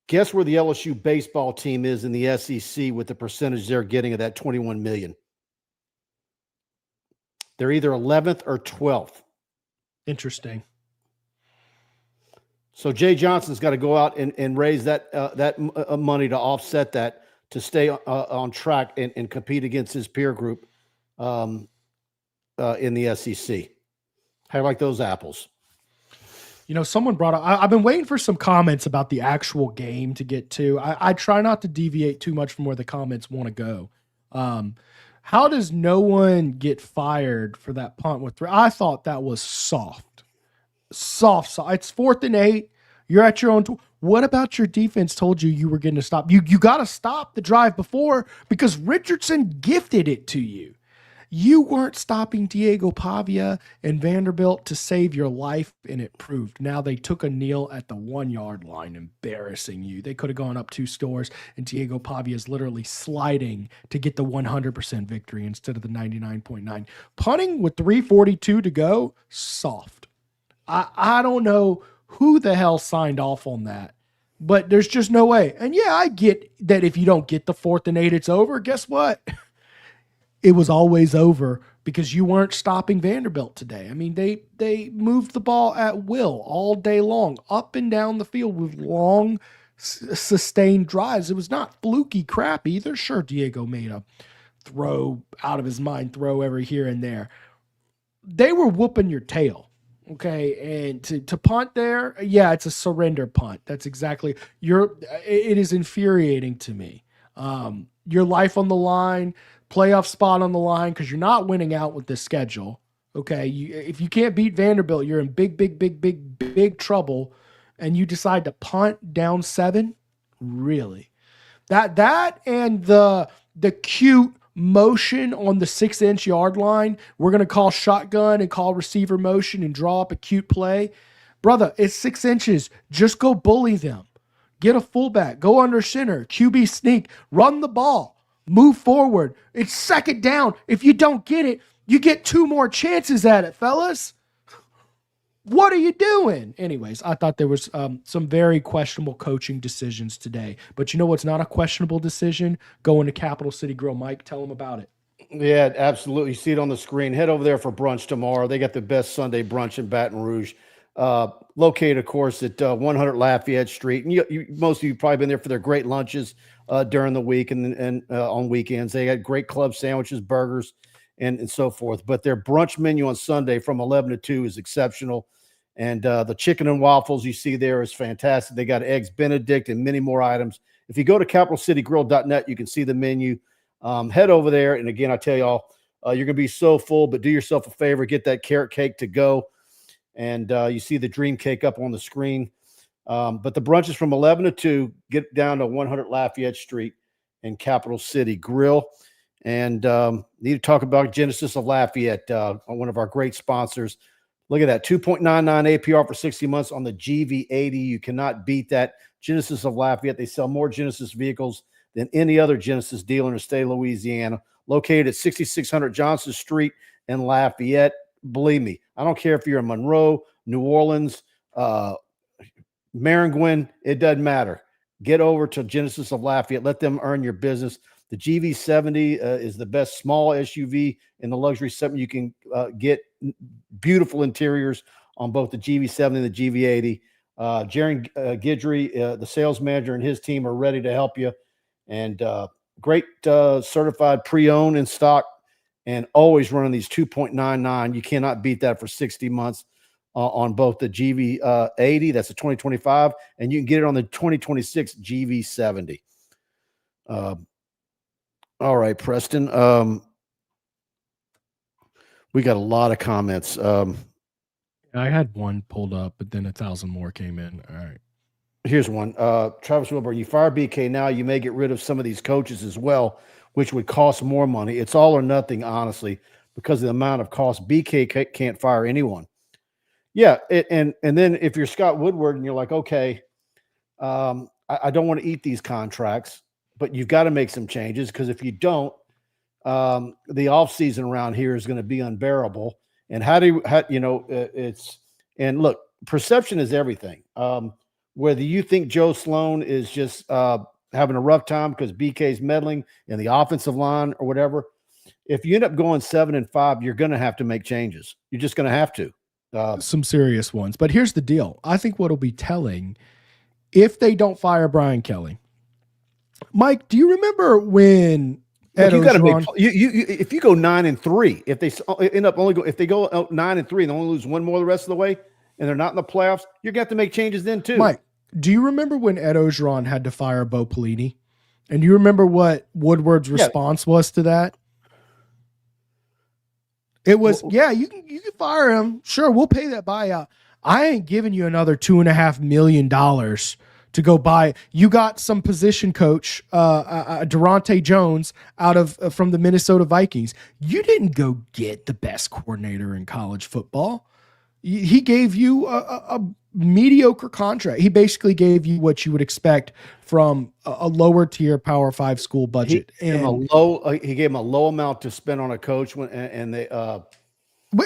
Guess where the LSU baseball team is in the SEC with the percentage they're getting of that $21 million? They're either 11th or 12th. Interesting. So Jay Johnson's got to go out and raise that money to offset that, to stay on track and compete against his peer group in the SEC. How do you like those apples? Someone brought up, I've been waiting for some comments about the actual game to get to. I try not to deviate too much from where the comments want to go. How does no one get fired for that punt with 3? I thought that was soft. Soft. It's 4th and 8. You're at your own. What about your defense told you were going to stop? You got to stop the drive before, because Richardson gifted it to you. You weren't stopping Diego Pavia and Vanderbilt to save your life, and it proved. Now they took a kneel at the 1-yard line, embarrassing you. They could have gone up 2 scores, and Diego Pavia is literally sliding to get the 100% victory instead of the 99.9. Punting with 3:42 to go, soft. I don't know who the hell signed off on that, but there's just no way. And yeah, I get that if you don't get the 4th and 8, it's over. Guess what? It was always over because you weren't stopping Vanderbilt today. I mean, they moved the ball at will all day long, up and down the field with long, sustained drives. It was not fluky crap either. Sure, Diego made a throw out of his mind, throw every here and there. They were whooping your tail, okay? And to punt there, yeah, it's a surrender punt. That's exactly it is infuriating to me. Your life on the line, playoff spot on the line, because you're not winning out with this schedule. Okay. If you can't beat Vanderbilt, you're in big trouble, and you decide to punt down 7. Really? That and the cute motion on the 6-inch yard line. We're going to call shotgun and call receiver motion and draw up a cute play. Brother, it's 6 inches. Just go bully them. Get a fullback, go under center, QB sneak, run the ball. Move forward. It's 2nd down. If you don't get it, You get 2 more chances at it, fellas. What are you doing? Anyways, I thought there was some very questionable coaching decisions today. But you know what's not a questionable decision? Going to Capital City Grill. Mike, tell them about it. Yeah, absolutely. You see it on the screen. Head over there for brunch tomorrow. They got the best Sunday brunch in Baton Rouge. Located, of course, at 100 Lafayette Street. And most of you probably been there for their great lunches during the week and on weekends. They got great club sandwiches, burgers, and so forth. But their brunch menu on Sunday from 11 to 2 is exceptional. And the chicken and waffles you see there is fantastic. They got eggs Benedict and many more items. If you go to capitalcitygrill.net, you can see the menu. Head over there. And again, I tell y'all, you're going to be so full, but do yourself a favor, get that carrot cake to go. And you see the dream cake up on the screen. But the brunch is from 11 to 2. Get down to 100 Lafayette Street in Capital City Grill. And need to talk about Genesis of Lafayette, one of our great sponsors. Look at that, 2.99 APR for 60 months on the GV80. You cannot beat that. Genesis of Lafayette, they sell more Genesis vehicles than any other Genesis dealer in the state of Louisiana. Located at 6600 Johnson Street in Lafayette. Believe me, I don't care if you're in Monroe, New Orleans, Maringouin, it doesn't matter. Get over to Genesis of Lafayette. Let them earn your business. The GV70 is the best small SUV in the luxury segment. You can get beautiful interiors on both the GV70 and the GV80. Jaron Guidry, the sales manager, and his team are ready to help you. And great certified pre-owned in stock and always running these 2.99. You cannot beat that for 60 months on both the GV80, that's a 2025, and you can get it on the 2026 GV70. All right, Preston. We got a lot of comments. I had one pulled up, but then 1,000 more came in. All right. Here's one. Travis Wilbur, you fire BK now, you may get rid of some of these coaches as well, which would cost more money. It's all or nothing, honestly, because of the amount of cost. BK can't fire anyone. Yeah, and then if you're Scott Woodward and you're like, okay, I don't want to eat these contracts, but you've got to make some changes, because if you don't, the offseason around here is going to be unbearable. And and look, perception is everything. Whether you think Joe Sloan is just having a rough time because BK's meddling in the offensive line or whatever, if you end up going 7-5, you're going to have to make changes. You're just going to have to. Some serious ones. But here's the deal. I think what'll be telling, if they don't fire Brian Kelly. Mike, do you remember when if you go 9-3, if they end up if they go 9-3 and only lose one more the rest of the way, and they're not in the playoffs, you're going to have to make changes then too. Mike, do you remember when Ed Ogeron had to fire Bo Pelini? And do you remember what Woodward's response was to that? It was, you can fire him. Sure, we'll pay that buyout. I ain't giving you another $2.5 million to go buy. You got some position coach, Durante Jones, from the Minnesota Vikings. You didn't go get the best coordinator in college football. He gave you a mediocre contract. He basically gave you what you would expect from a lower tier Power 5 school budget. He gave him a low amount to spend on a coach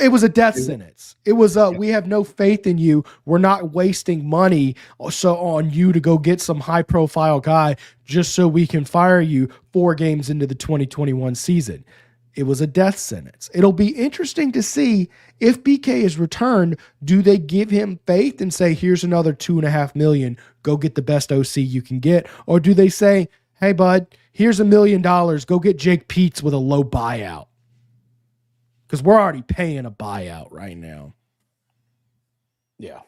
it was a death sentence. It was we have no faith in you. We're not wasting money on you to go get some high profile guy just so we can fire you 4 games into the 2021 season. It was a death sentence. It'll be interesting to see if BK is returned. Do they give him faith and say, here's another $2.5 million, go get the best OC you can get? Or do they say, hey, bud, here's $1 million, go get Jake Peets with a low buyout? Because we're already paying a buyout right now. Yeah.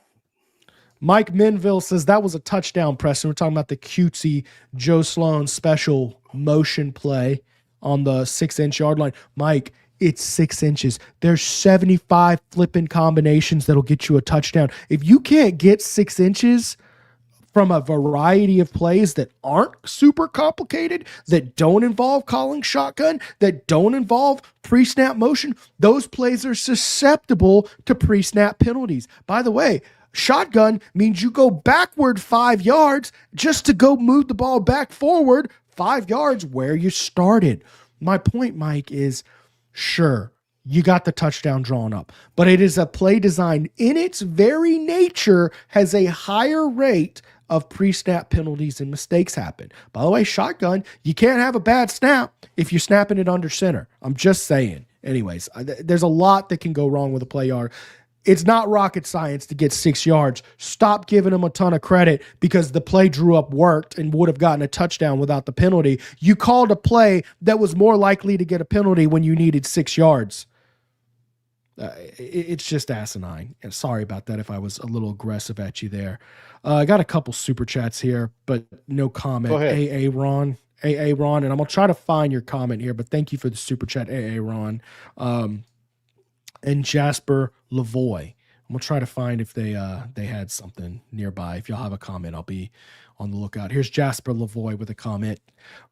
Mike Minville says that was a touchdown, Preston. We're talking about the cutesy Joe Sloan special motion play on the 6-inch yard line. Mike, it's 6 inches. There's 75 flipping combinations that'll get you a touchdown. If you can't get 6 inches from a variety of plays that aren't super complicated, that don't involve calling shotgun, that don't involve pre-snap motion, those plays are susceptible to pre-snap penalties. By the way, shotgun means you go backward 5 yards just to go move the ball back forward 5 yards where you started. My point, Mike, is sure, you got the touchdown drawn up. But it is a play design in its very nature has a higher rate of pre-snap penalties and mistakes happen. By the way, shotgun, you can't have a bad snap if you're snapping it under center. I'm just saying. Anyways, there's a lot that can go wrong with a play yard. It's not rocket science to get 6 yards. Stop giving them a ton of credit because the play drew up worked and would have gotten a touchdown without the penalty. You called a play that was more likely to get a penalty when you needed 6 yards. It's just asinine. And sorry about that if I was a little aggressive at you there. I got a couple super chats here, but no comment. Go ahead. AA Ron, and I'm going to try to find your comment here, but thank you for the super chat, AA Ron. And Jasper Lavoy. I'm going to try to find if they had something nearby. If y'all have a comment, I'll be on the lookout. Here's Jasper Lavoy with a comment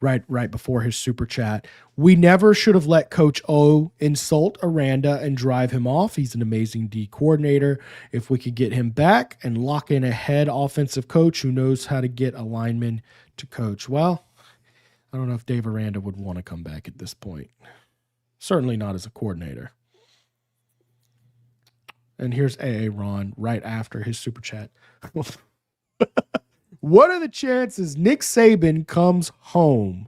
right before his super chat. We never should have let Coach O insult Aranda and drive him off. He's an amazing D coordinator. If we could get him back and lock in a head offensive coach who knows how to get a lineman to coach. Well, I don't know if Dave Aranda would want to come back at this point. Certainly not as a coordinator. And here's AA Ron right after his super chat. What are the chances Nick Saban comes home?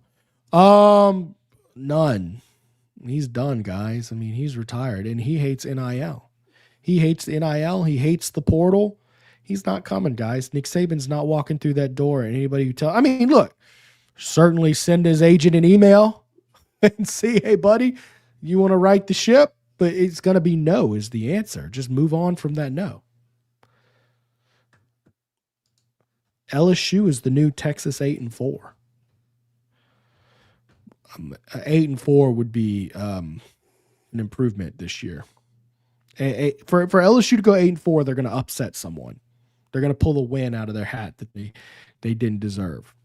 None. He's done, guys. I mean, he's retired, and he hates NIL. He hates the NIL. He hates the portal. He's not coming, guys. Nick Saban's not walking through that door. And anybody who I mean, look, certainly send his agent an email and say, hey, buddy, you want to right the ship? But it's going to be no is the answer. Just move on from that no. LSU is the new Texas 8-4. 8-4 would be an improvement this year. For LSU to go 8-4, they're going to upset someone. They're going to pull a win out of their hat that they didn't deserve.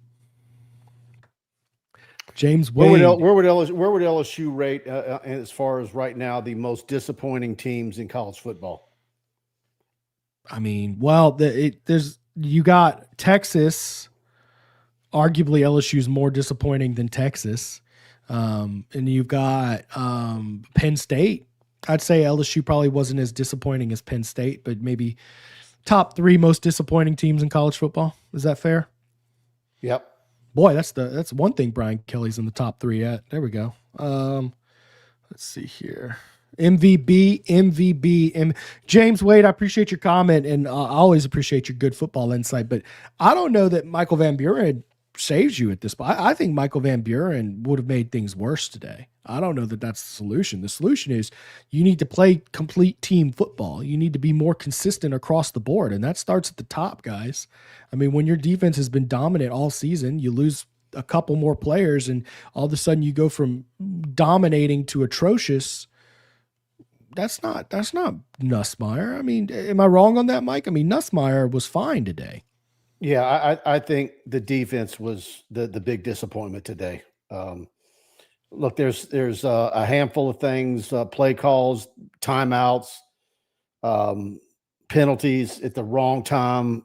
James Wade. Where would LSU rate as far as right now the most disappointing teams in college football? I mean, well, you got Texas. Arguably, LSU is more disappointing than Texas, and you've got Penn State. I'd say LSU probably wasn't as disappointing as Penn State, but maybe top 3 most disappointing teams in college football. Is that fair? Yep. Boy, that's one thing Brian Kelly's in the top 3 at. There we go. Let's see here. MVB. James Wade, I appreciate your comment, and I always appreciate your good football insight, but I don't know that Michael Van Buren saves you at this point. I think Michael Van Buren would have made things worse today. I don't know that that's the solution. The solution is you need to play complete team football. You need to be more consistent across the board, and that starts at the top, guys. I mean, when your defense has been dominant all season, you lose a couple more players, and all of a sudden you go from dominating to atrocious. That's not Nussmeier. I mean, am I wrong on that, Mike? I mean, Nussmeier was fine today. Yeah, I think the defense was the big disappointment today. Look, there's a handful of things, play calls, timeouts, penalties at the wrong time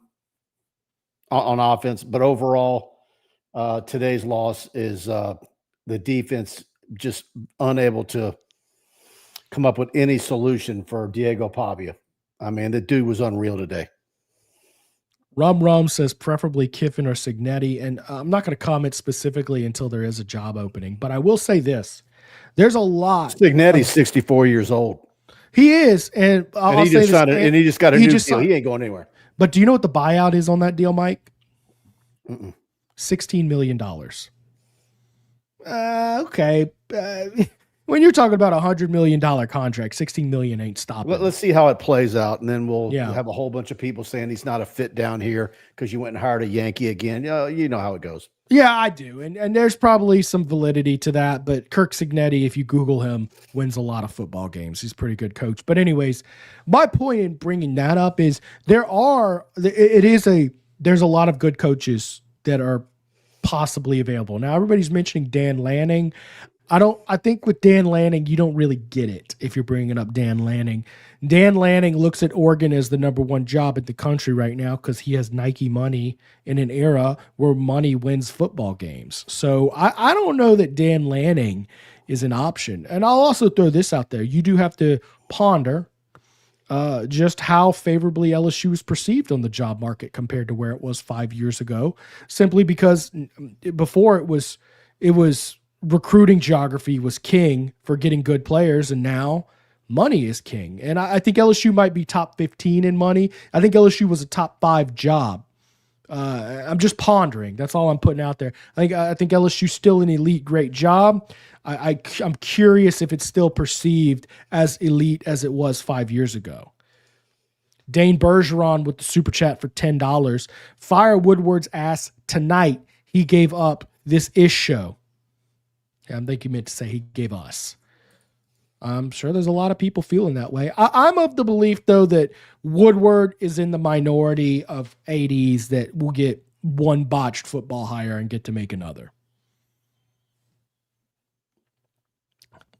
on offense. But overall, today's loss is the defense just unable to come up with any solution for Diego Pavia. I mean, the dude was unreal today. Rum says preferably Kiffin or Signetti, and I'm not going to comment specifically until there is a job opening, but I will say this. There's a lot. Signetti's 64 years old. He is, and he just got a new deal. He ain't going anywhere. But do you know what the buyout is on that deal, Mike? $16 million. Okay. When you're talking about $100 million contract, $16 million ain't stopping. Let's see how it plays out, and then we'll have a whole bunch of people saying he's not a fit down here because you went and hired a Yankee again. You know how it goes. Yeah, I do, and there's probably some validity to that. But Kirk Signetti, if you Google him, wins a lot of football games. He's a pretty good coach. But anyways, my point in bringing that up is there's a lot of good coaches that are possibly available. Now everybody's mentioning Dan Lanning. I think with Dan Lanning, you don't really get it if you're bringing up Dan Lanning. Dan Lanning looks at Oregon as the number 1 job in the country right now because he has Nike money in an era where money wins football games. So I don't know that Dan Lanning is an option. And I'll also throw this out there. You do have to ponder just how favorably LSU is perceived on the job market compared to where it was 5 years ago, simply because before it was recruiting geography was king for getting good players, and now money is king. And I think LSU might be top 15 in money. I think LSU was a top 5 job. I'm just pondering. That's all I'm putting out there. I think LSU's still an elite, great job. I'm curious if it's still perceived as elite as it was 5 years ago. Dane Bergeron with the super chat for $10. Fire Woodward's ass tonight. He gave up this ish show. I think you meant to say he gave us. I'm sure there's a lot of people feeling that way. I'm of the belief, though, that Woodward is in the minority of ADs that will get one botched football hire and get to make another.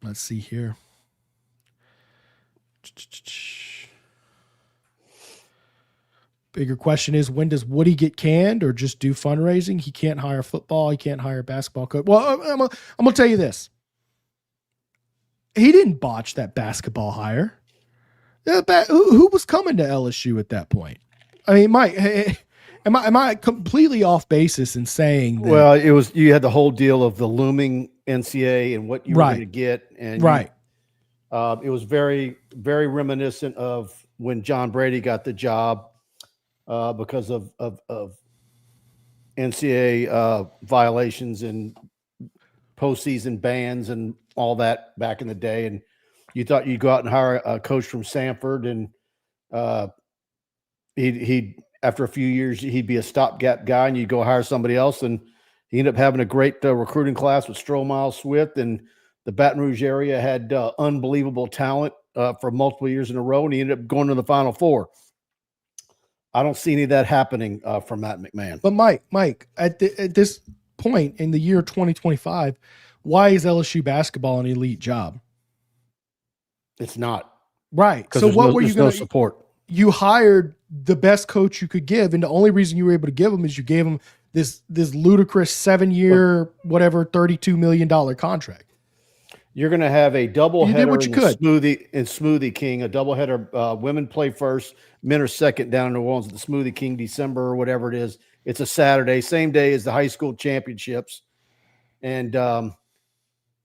Let's see here. Bigger question is, when does Woody get canned or just do fundraising? He can't hire football. He can't hire basketball coach. Well, I'm going to tell you this. He didn't botch that basketball hire. Who was coming to LSU at that point? I mean, Mike, am I completely off basis in saying that? Well, you had the whole deal of the looming NCAA and what you were going to get, and it was very, very reminiscent of when John Brady got the job because of NCAA violations and postseason bans and all that back in the day. And you thought you'd go out and hire a coach from Samford, and he'd after a few years he'd be a stopgap guy, and you'd go hire somebody else. And he ended up having a great recruiting class with Stroubes, Swift, and the Baton Rouge area had unbelievable talent for multiple years in a row, and he ended up going to the Final Four. I don't see any of that happening from Matt McMahon. But Mike, at this point in the year 2025, why is LSU basketball an elite job? It's not. Right. So what were you going to support? You hired the best coach you could give, and the only reason you were able to give him is you gave him this ludicrous 7-year, whatever, $32 million contract. You're going to have a doubleheader in Smoothie King, a doubleheader. Women play first, men are second down in New Orleans at the Smoothie King, December or whatever it is. It's a Saturday, same day as the high school championships. And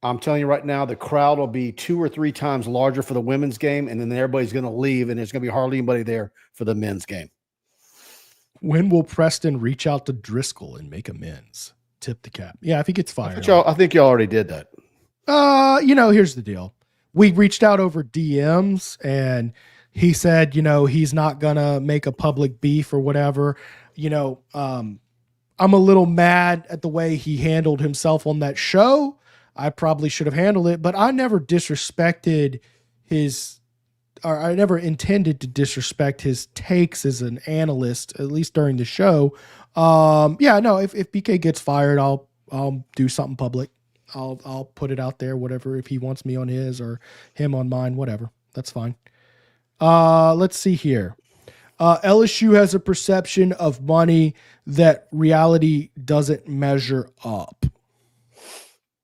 I'm telling you right now, the crowd will be 2 or 3 times larger for the women's game, and then everybody's going to leave, and there's going to be hardly anybody there for the men's game. When will Preston reach out to Driscoll and make amends? Tip the cap. Yeah, I think it's fired. I think y'all already did that. Here's the deal. We reached out over DMs, and he said, he's not going to make a public beef or whatever. I'm a little mad at the way he handled himself on that show. I probably should have handled it, but I never disrespected I never intended to disrespect his takes as an analyst, at least during the show. If BK gets fired, I'll do something public. I'll put it out there, whatever, if he wants me on his or him on mine, whatever. That's fine. Let's see here. LSU has a perception of money that reality doesn't measure up.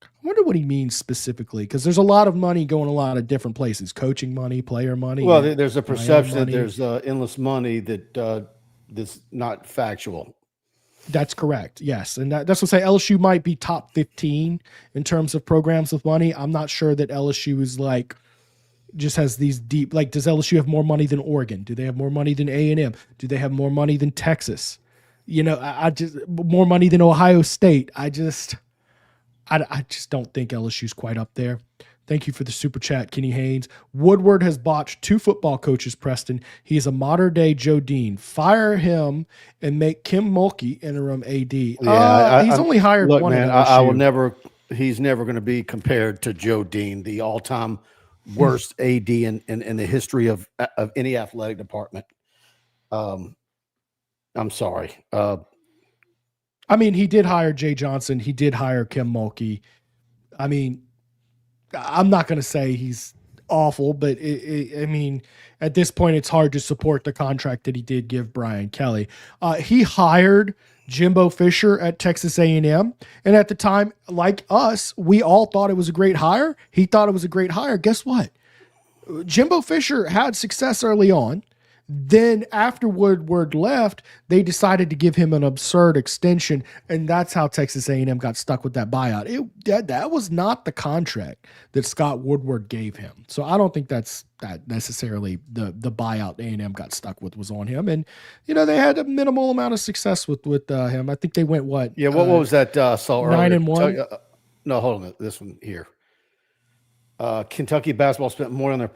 I wonder what he means specifically, because there's a lot of money going a lot of different places. Coaching money, player money. Well, there's a perception that there's endless money that's not factual. That's correct. Yes. And that's what I say. LSU might be top 15 in terms of programs with money. I'm not sure that LSU is just has these deep, does LSU have more money than Oregon? Do they have more money than A&M? Do they have more money than Texas? I just more money than Ohio State. I just don't think LSU's quite up there. Thank you for the super chat, Kenny Haines. Woodward has botched 2 football coaches, Preston. He is a modern-day Joe Dean. Fire him and make Kim Mulkey interim AD. Yeah, he's only hired one. Man, I will never. He's never going to be compared to Joe Dean, the all-time worst AD in the history of any athletic department. I'm sorry. He did hire Jay Johnson. He did hire Kim Mulkey. I'm not going to say he's awful, but at this point, it's hard to support the contract that he did give Brian Kelly. He hired Jimbo Fisher at Texas A&M. And at the time, like us, we all thought it was a great hire. He thought it was a great hire. Guess what? Jimbo Fisher had success early on. Then after Woodward left, they decided to give him an absurd extension, and that's how Texas A&M got stuck with that buyout. That was not the contract that Scott Woodward gave him. So I don't think that necessarily the buyout A&M got stuck with was on him. And they had a minimal amount of success with him. I think they went what? Yeah, what was that? Saw 9-1. No, hold on. This one here. Kentucky basketball spent more on their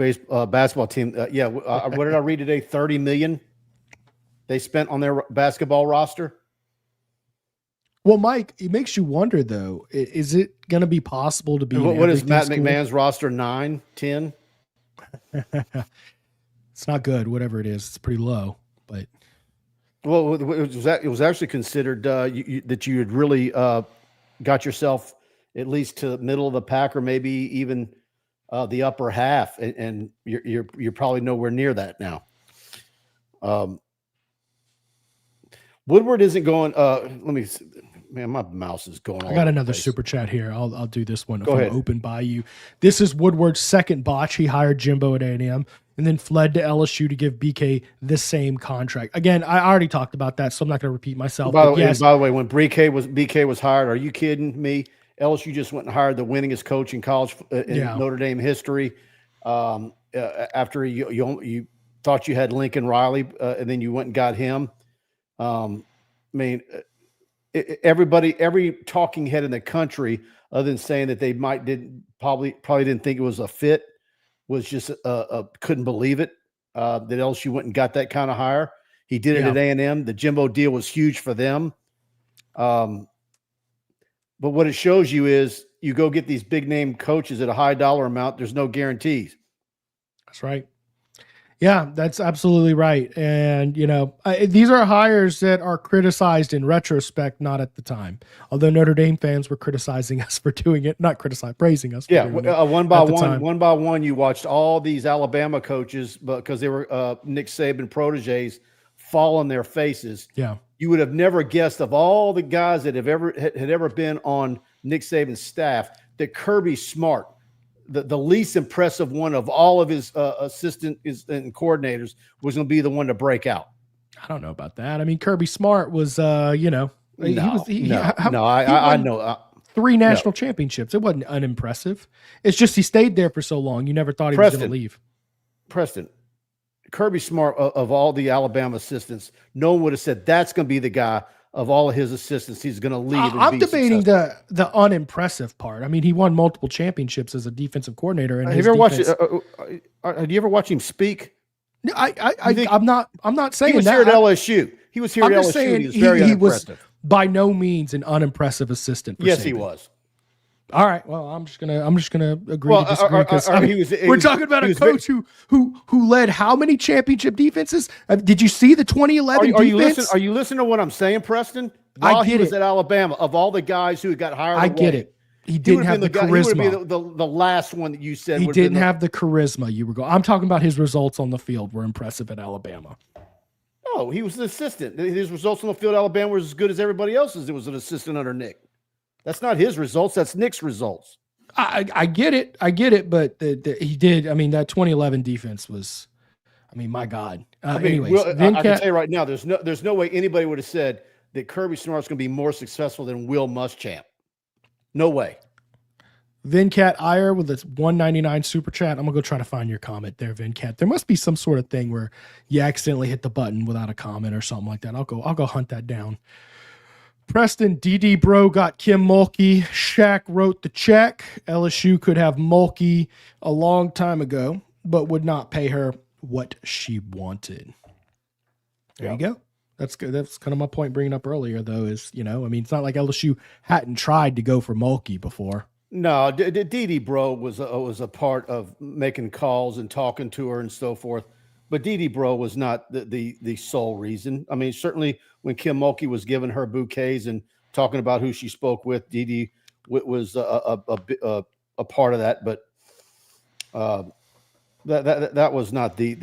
basketball team. What did I read today? $30 million they spent on their basketball roster. Well, Mike, it makes you wonder though. Is it going to be possible to be? What is Matt McMahon's roster? 9, 10? It's not good. Whatever it is, it's pretty low. But it was actually considered that you had really got yourself at least to the middle of the pack, or maybe even the upper half, and you're probably nowhere near that now. Woodward isn't going. Let me. Man, my mouse is going. I got another super chat here. I'll do this one. Go ahead. Open Bayou. This is Woodward's second botch. He hired Jimbo at A&M and then fled to LSU to give BK the same contract. Again, I already talked about that, so I'm not going to repeat myself. By the way, when BK was hired, are you kidding me? LSU just went and hired the winningest coach in college in Notre Dame history. After you thought you had Lincoln Riley, and then you went and got him. Every talking head in the country, other than saying that they probably didn't think it was a fit, was just couldn't believe it that LSU went and got that kind of hire. He did it at A&M. The Jimbo deal was huge for them. But what it shows you is you go get these big name coaches at a high dollar amount. There's no guarantees. That's right. Yeah, that's absolutely right. And, these are hires that are criticized in retrospect, not at the time. Although Notre Dame fans were criticizing us for doing it, praising us. Yeah, one by one, you watched all these Alabama coaches because they were Nick Saban proteges fall on their faces. Yeah. You would have never guessed, of all the guys that had ever been on Nick Saban's staff, that Kirby Smart, the least impressive one of all of his assistants and coordinators, was going to be the one to break out. I don't know about that. I mean, Kirby Smart was, I know. 3 national championships. It wasn't unimpressive. It's just he stayed there for so long. You never thought he was going to leave. Preston, Kirby Smart, of all the Alabama assistants, no one would have said that's going to be the guy of all of his assistants he's going to leave. I'm debating the unimpressive part. I mean, he won multiple championships as a defensive coordinator. And have you ever watched him speak? I'm not saying he was that. Here at LSU. He was here at LSU. Saying he was very unimpressive. Was by no means an unimpressive assistant. Yes, he was. All right. Well, I'm just gonna agree to disagree because we're talking about a coach who led how many championship defenses? Did you see the 2011 defense? Are you listening to what I'm saying, Preston? I get he was at Alabama, of all the guys who got hired, I get it. He didn't have the charisma. He would be the last one that you said. He didn't have the charisma. You were going. I'm talking about his results on the field were impressive at Alabama. No, he was an assistant. His results on the field at Alabama were as good as everybody else's. It was an assistant under Nick. That's not his results. That's Nick's results. I get it. But he did. I mean, that 2011 defense was, my God. Anyways, I can tell you right now, there's no way anybody would have said that Kirby Smart's going to be more successful than Will Muschamp. No way. Vincat Iyer with this $1.99 super chat. I'm gonna go try to find your comment there, Vincat. There must be some sort of thing where you accidentally hit the button without a comment or something like that. I'll go hunt that down. Preston, DD Bro got Kim Mulkey. Shaq wrote the check. LSU could have Mulkey a long time ago, but would not pay her what she wanted. There you go. That's good. That's kind of my point bringing up earlier, though, is, it's not like LSU hadn't tried to go for Mulkey before. No, DD Bro was a part of making calls and talking to her and so forth. But DD Bro was not the sole reason. I mean, certainly when Kim Mulkey was giving her bouquets and talking about who she spoke with, DD was a part of that. But that was not the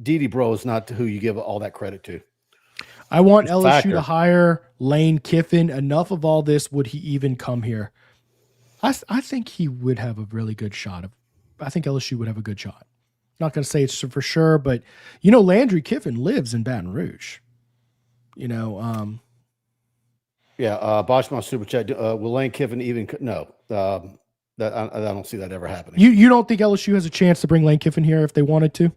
DD Bro is not who you give all that credit to. I want LSU factor. to hire Lane Kiffin. Enough of all this. Would he even come here? I think he would have a really good shot. I think LSU would have a good shot. Not going to say it's for sure, but Landry Kiffin lives in Baton Rouge. Yeah, Boschman super chat. Will Lane Kiffin even? No, that I don't see that ever happening. You don't think LSU has a chance to bring Lane Kiffin here if they wanted to?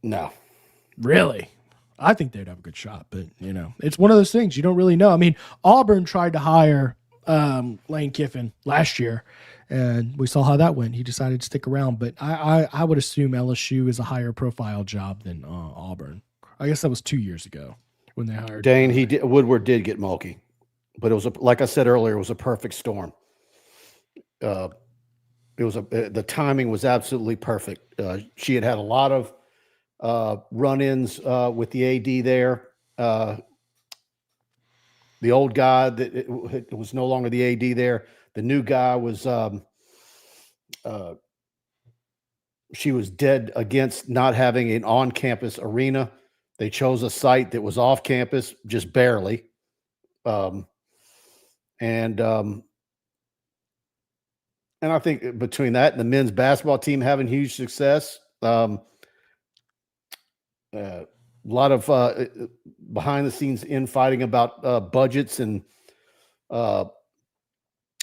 No, really. I think they'd have a good shot, but it's one of those things you don't really know. I mean, Auburn tried to hire Lane Kiffin last year, and we saw how that went. He decided to stick around, but I would assume LSU is a higher profile job than Auburn. I guess that was 2 years ago when they hired Dane. Woodward did get Mulkey, but it was like I said earlier, it was a perfect storm. The timing was absolutely perfect. She had a lot of run-ins with the AD there. The old guy that was no longer the AD there. The new guy was she was dead against not having an on-campus arena. They chose a site that was off campus, just barely. And I think between that and the men's basketball team having huge success, a lot of behind-the-scenes infighting about budgets and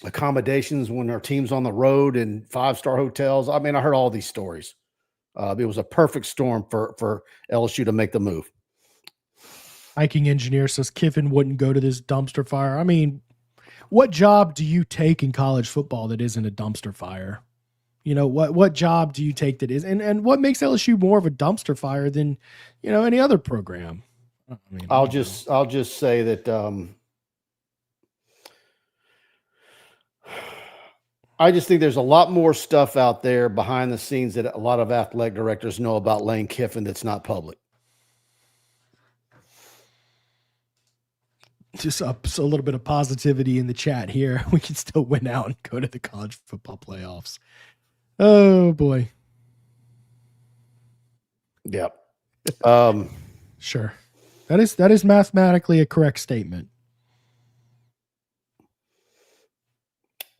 accommodations when our team's on the road and five-star hotels. I mean, I heard all these stories. It was a perfect storm for LSU to make the move. Hiking engineer says Kiffin wouldn't go to this dumpster fire. I mean, what job do you take in college football that isn't a dumpster fire? What job do you take that is, and what makes LSU more of a dumpster fire than, any other program? I mean, I'll just say that I just think there's a lot more stuff out there behind the scenes that a lot of athletic directors know about Lane Kiffin that's not public. Just a little bit of positivity in the chat here. We can still win out and go to the college football playoffs. Oh boy. Yep. Sure. That is mathematically a correct statement.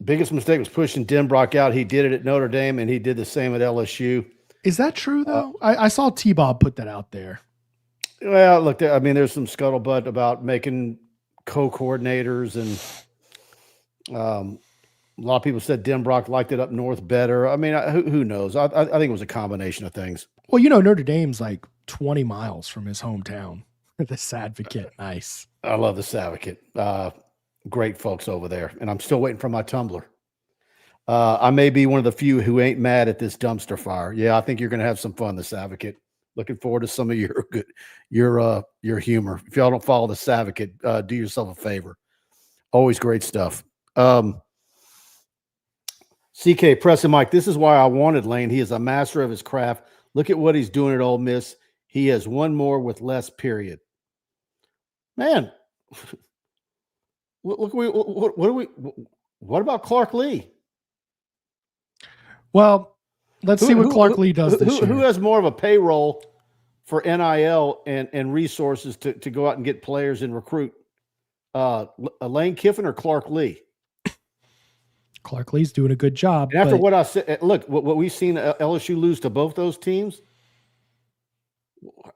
Biggest mistake was pushing Denbrock out. He did it at Notre Dame, and he did the same at LSU. Is that true, though? I saw T-Bob put that out there. Well, look, I mean, there's some scuttlebutt about making co-coordinators, and a lot of people said Denbrock liked it up north better. I mean, who knows? I think it was a combination of things. Well, Notre Dame's like 20 miles from his hometown. The Sadvocate. Nice. I love the Sadvocate. Great folks over there, and I'm still waiting for my tumbler. I may be one of the few who ain't mad at this dumpster fire. Yeah, I think you're going to have some fun, the Advocate. Looking forward to some of your humor. If y'all don't follow the Advocate, do yourself a favor. Always great stuff. CK, Preston, Mike, this is why I wanted Lane. He is a master of his craft. Look at what he's doing at Ole Miss. He has one more with less, period. Man, what about Clark Lee? Well, let's see what Clark Lee does this year. Who has more of a payroll for NIL and resources to go out and get players and recruit? Lane Kiffin or Clark Lee? Clark Lee's doing a good job. And after what I said, look, what we've seen LSU lose to both those teams,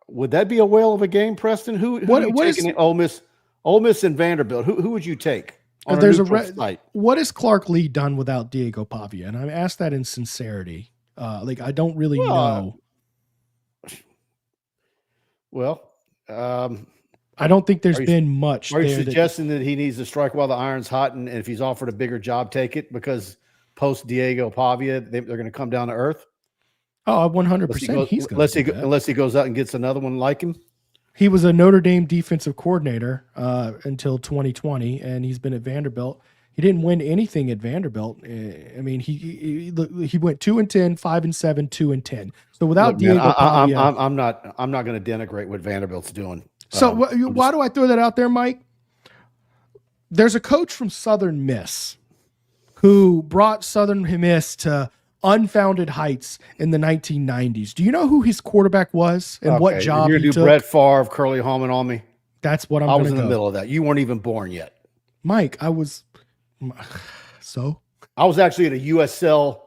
would that be a whale of a game, Preston? Who are you taking? Ole Miss and Vanderbilt. Who would you take? There's what has Clark Lee done without Diego Pavia? And I asked that in sincerity. I don't really know. Well, I don't think there's been much. Are you suggesting that he needs to strike while the iron's hot, and if he's offered a bigger job, take it because post Diego Pavia, they're going to come down to earth? Oh, 100%. Unless he goes out and gets another one like him. He was a Notre Dame defensive coordinator until 2020, and he's been at Vanderbilt. He didn't win anything at Vanderbilt. I mean, he went 2-10, 5-7, 2-10. So without Diego Pavia, I'm not going to denigrate what Vanderbilt's doing. So why do I throw that out there, Mike? There's a coach from Southern Miss who brought Southern Miss to unfounded heights in the 1990s. Do you know who his quarterback was and what job You're he gonna do took? Brett Favre, Curly Holman on me. That's what I was in the middle of that. You weren't even born yet. Mike, I was. So? I was actually at a USL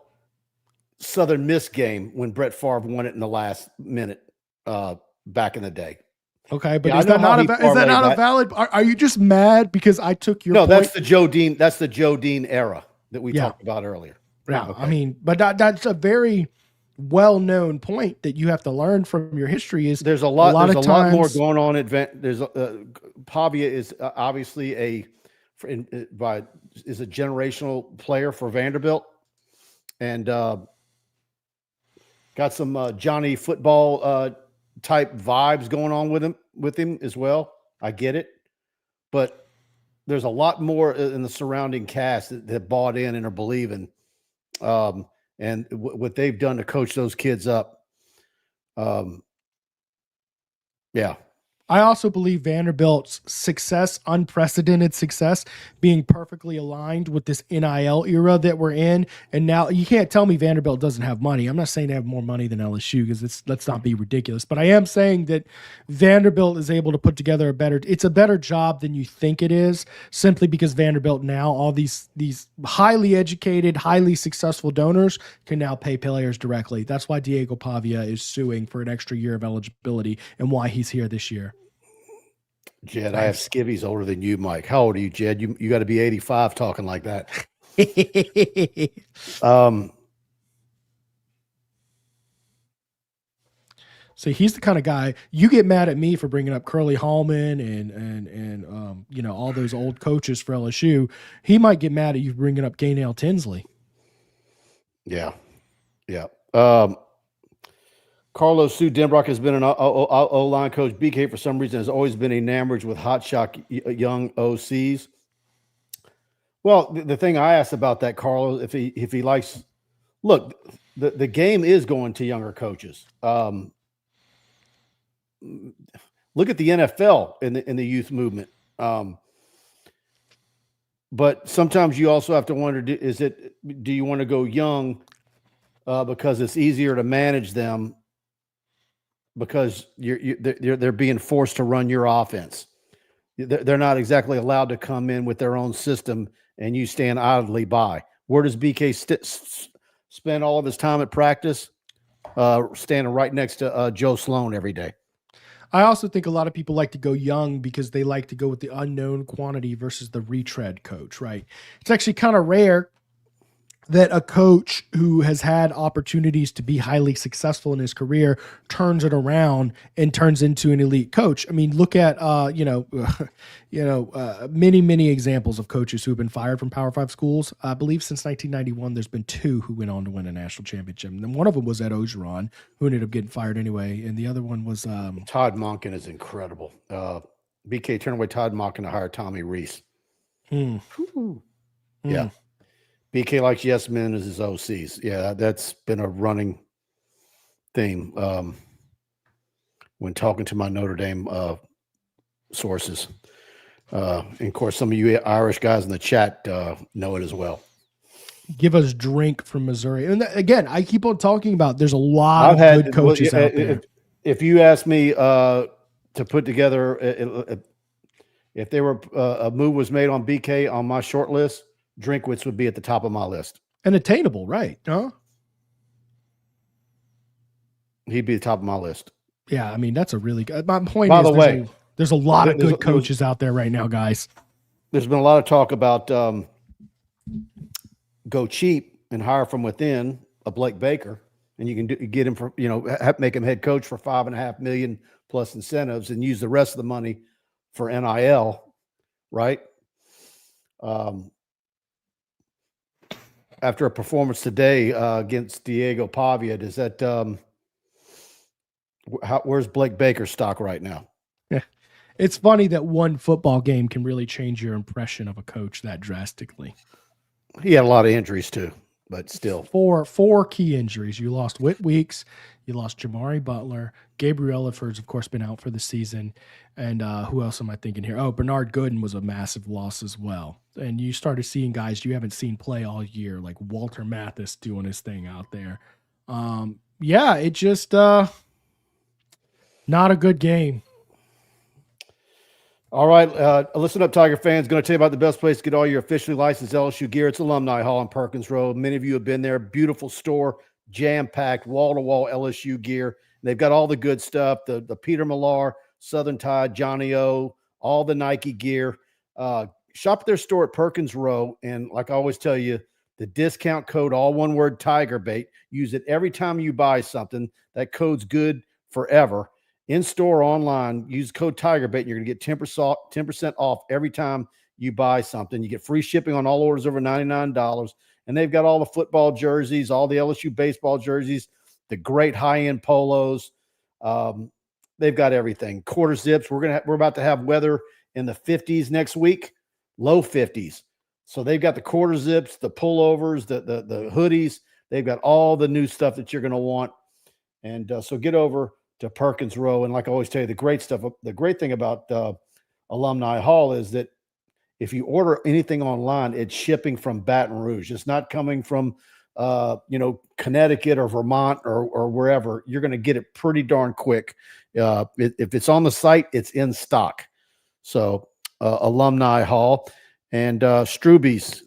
Southern Miss game when Brett Favre won it in the last minute back in the day. Okay, but is that not a valid? Are you just mad because I took your? No, point? That's the Joe Dean. That's the Joe Dean era that we talked about earlier. Yeah, okay. I mean, but that's a very well-known point that you have to learn from your history. Is there's a lot more going on. There's Pavia is obviously a generational player for Vanderbilt, and got some Johnny football type vibes going on with him as well. I get it, but there's a lot more in the surrounding cast that bought in and are believing, and what they've done to coach those kids up. Yeah. I also believe Vanderbilt's success, unprecedented success, being perfectly aligned with this NIL era that we're in. And now you can't tell me Vanderbilt doesn't have money. I'm not saying they have more money than LSU because let's not be ridiculous. But I am saying that Vanderbilt is able to put together it's a better job than you think it is, simply because Vanderbilt now, all these highly educated, highly successful donors can now pay players directly. That's why Diego Pavia is suing for an extra year of eligibility and why he's here this year. Jed, I have skivvies older than you, Mike. How old are you, Jed? You got to be 85 talking like that. So he's the kind of guy you get mad at me for bringing up Curly Hallman and all those old coaches for LSU. He might get mad at you bringing up Gaynell Tinsley. Yeah. Carlos Sue Denbrock has been an O-line coach. BK, for some reason, has always been enamored with hotshot young OCs. Well, the thing I asked about that, Carlos, if he likes – look, the game is going to younger coaches. Look at the NFL in the youth movement. But sometimes you also have to wonder, do you want to go young because it's easier to manage them because they're being forced to run your offense. They're not exactly allowed to come in with their own system and you stand idly by. Where does BK spend all of his time at practice? Standing right next to Joe Sloan every day. I also think a lot of people like to go young because they like to go with the unknown quantity versus the retread coach, right? It's actually kind of rare that a coach who has had opportunities to be highly successful in his career turns it around and turns into an elite coach. I mean, look at, many examples of coaches who have been fired from Power 5 schools. I believe since 1991, there's been 2 who went on to win a national championship. And then one of them was Ed Ogeron, who ended up getting fired anyway. And the other one was Todd Monken is incredible. BK turned away Todd Monken to hire Tommy Reese. Yeah. BK likes yes men as his OCs. Yeah, that's been a running theme when talking to my Notre Dame sources. And of course, some of you Irish guys in the chat know it as well. Give us Drink from Missouri. And again, I keep on talking about there's a lot of good coaches out there. If you ask me to put together, if there were a move was made on BK on my short list, Drinkwitz would be at the top of my list. And attainable, right? Huh? He'd be the top of my list. Yeah, I mean, that's a really good. My point By the way, there's a lot of good coaches out there right now, guys. There's been a lot of talk about go cheap and hire from within a Blake Baker, and you can get him for make him head coach for $5.5 million plus incentives, and use the rest of the money for NIL, right? After a performance today against Diego Pavia, does that where's Blake Baker's stock right now? Yeah, it's funny that one football game can really change your impression of a coach that drastically. He had a lot of injuries too. but still. Four key injuries. You lost Whit Weeks, you lost Jamari Butler, Gabriel Elliford's of course been out for the season, and who else am I thinking here? Oh, Bernard Gooden was a massive loss as well. And you started seeing guys you haven't seen play all year, like Walter Mathis doing his thing out there. Yeah, it just not a good game. All right, listen up, Tiger fans. Going to tell you about the best place to get all your officially licensed LSU gear. It's Alumni Hall on Perkins Road. Many of you have been there. Beautiful store, jam-packed, wall-to-wall LSU gear. They've got all the good stuff, the Peter Millar, Southern Tide, Johnny O, all the Nike gear. Shop at their store at Perkins Row, and like I always tell you, the discount code, all one word, TigerBait. Use it every time you buy something. That code's good forever. In-store, online, use code TigerBait, and you're going to get 10% off every time you buy something. You get free shipping on all orders over $99, and they've got all the football jerseys, all the LSU baseball jerseys, the great high-end polos. They've got everything. Quarter zips. We're about to have weather in the 50s next week, low 50s. So they've got the quarter zips, the pullovers, the hoodies. They've got all the new stuff that you're going to want. And so get over to Perkins Row. And like I always tell you, the great thing about Alumni Hall is that if you order anything online, it's shipping from Baton Rouge. It's not coming from, Connecticut or Vermont or wherever. You're going to get it pretty darn quick. If it's on the site, it's in stock. So Alumni Hall and Stroubes.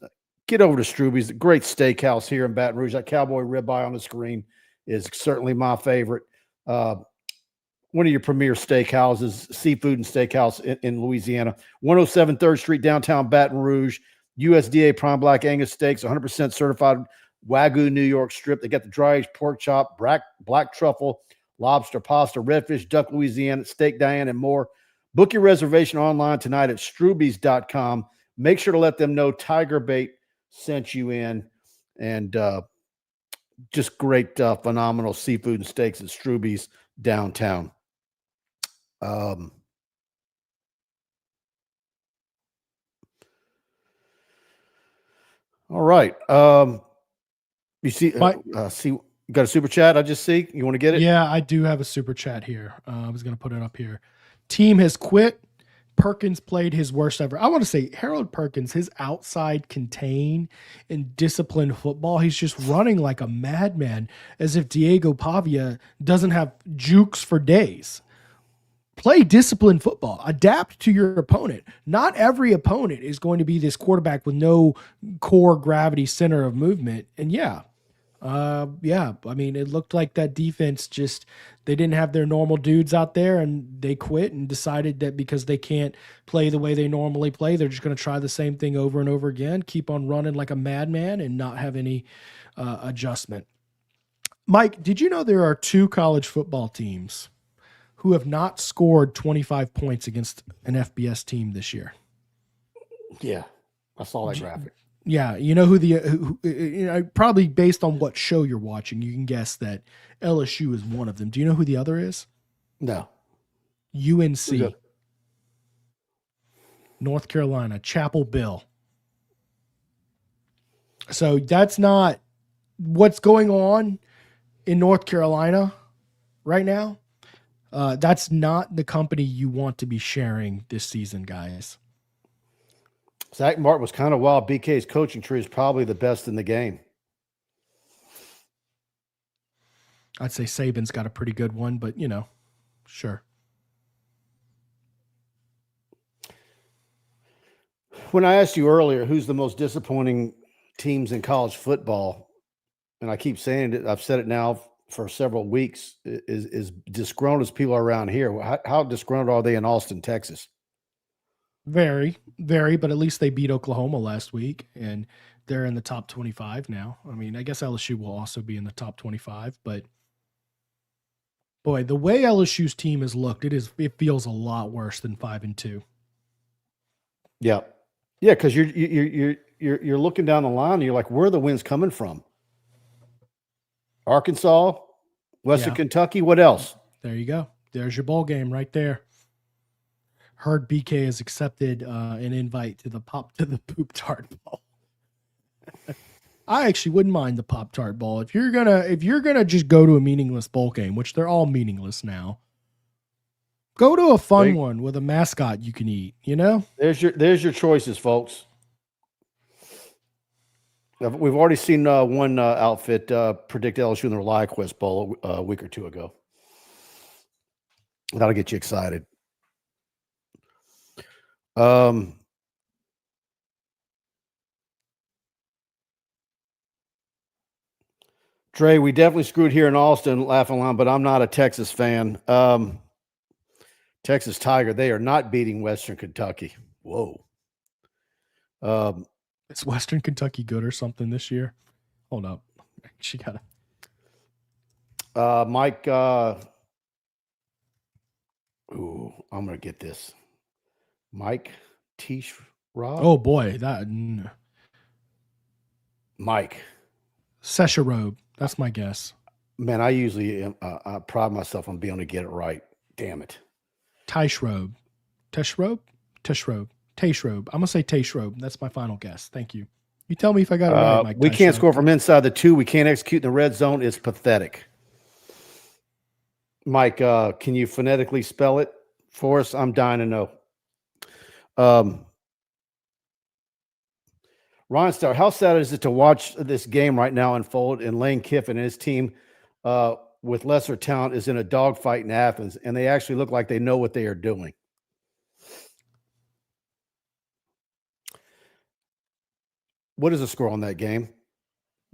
Get over to Stroubes, a great steakhouse here in Baton Rouge. That cowboy ribeye on the screen is certainly my favorite. One of your premier steakhouses, seafood and steakhouse in Louisiana. 107 3rd Street, downtown Baton Rouge. USDA prime black Angus steaks, 100% certified Wagyu New York strip. They got the dry aged pork chop, black truffle, lobster pasta, redfish, duck Louisiana, steak Diane, and more. Book your reservation online tonight at Stroubes.com. Make sure to let them know TigerBait sent you in. And just great, phenomenal seafood and steaks at Stroubes downtown. All right. You see, you got a super chat? I just see. You want to get it? Yeah, I do have a super chat here. I was going to put it up here. Team has quit. Perkins played his worst ever. I want to say Harold Perkins, his outside contain and disciplined football, he's just running like a madman, as if Diego Pavia doesn't have jukes for days. Play disciplined football. Adapt to your opponent. Not every opponent is going to be this quarterback with no core gravity center of movement. And I mean, it looked like that defense they didn't have their normal dudes out there, and they quit and decided that because they can't play the way they normally play, they're just going to try the same thing over and over again, keep on running like a madman and not have any adjustment. Mike, did you know there are 2 college football teams who have not scored 25 points against an FBS team this year? Yeah, I saw that graphic. Yeah, you know who probably based on what show you're watching, you can guess that LSU is one of them. Do you know who the other is? No. UNC. North Carolina, Chapel Bill. So that's not what's going on in North Carolina right now. That's not the company you want to be sharing this season, guys. Zach Martin was kind of wild. BK's coaching tree is probably the best in the game. I'd say Saban's got a pretty good one, but, sure. When I asked you earlier, who's the most disappointing teams in college football, and I keep saying it, I've said it now for several weeks, is disgruntled as people around here. How disgruntled are they in Austin, Texas? Very, very, but at least they beat Oklahoma last week, and they're in the top 25 now. I mean, I guess LSU will also be in the top 25, but boy, the way LSU's team has looked, it feels a lot worse than 5-2. Yeah, because you're looking down the line, and you're like, where are the wins coming from? Arkansas, Western Kentucky, what else? There you go. There's your bowl game right there. Heard BK has accepted an invite to the Poop Tart Bowl. I actually wouldn't mind the Pop-Tart Bowl. If you're gonna just go to a meaningless bowl game, which they're all meaningless now, go to a fun one with a mascot you can eat, you know? There's your choices, folks. We've already seen one outfit predict LSU in the ReliaQuest Bowl a week or two ago. That'll get you excited. Trey, we definitely screwed here in Austin, laughing line, but I'm not a Texas fan. Texas Tiger, they are not beating Western Kentucky. Whoa. Is Western Kentucky good or something this year? Hold up. She got it. Mike, I'm going to get this. Mike Tish Rob? Oh, boy. Mike. Sesharobe. That's my guess. Man, I usually I pride myself on being able to get it right. Damn it. Tishrobe. Tishrobe? Tishrobe. Tashrobe. I'm going to say Tashrobe. That's my final guess. Thank you. You tell me if I got it right, Mike. We can't score from inside the 2. We can't execute in the red zone. It's pathetic. Mike, can you phonetically spell it for us? I'm dying to know. Ron Star, how sad is it to watch this game right now unfold and Lane Kiffin and his team with lesser talent is in a dogfight in Athens, and they actually look like they know what they are doing? What is the score on that game?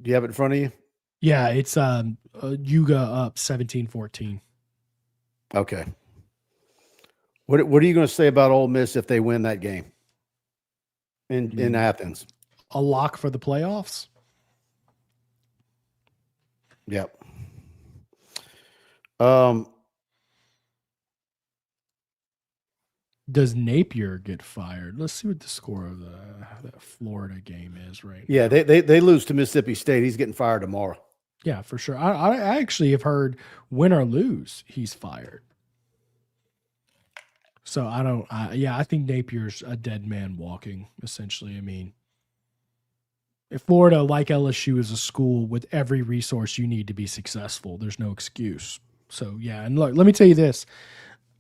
Do you have it in front of you? Yeah, it's Yuga up 17-14. Okay. What are you going to say about Ole Miss if they win that game in Athens? A lock for the playoffs? Yep. Does Napier get fired? Let's see what the score of that Florida game is right now. Yeah, they lose to Mississippi State. He's getting fired tomorrow. Yeah, for sure. I actually have heard win or lose, he's fired. So I think Napier's a dead man walking, essentially. I mean, if Florida, like LSU, is a school with every resource you need to be successful, there's no excuse. So, yeah. And look, let me tell you this.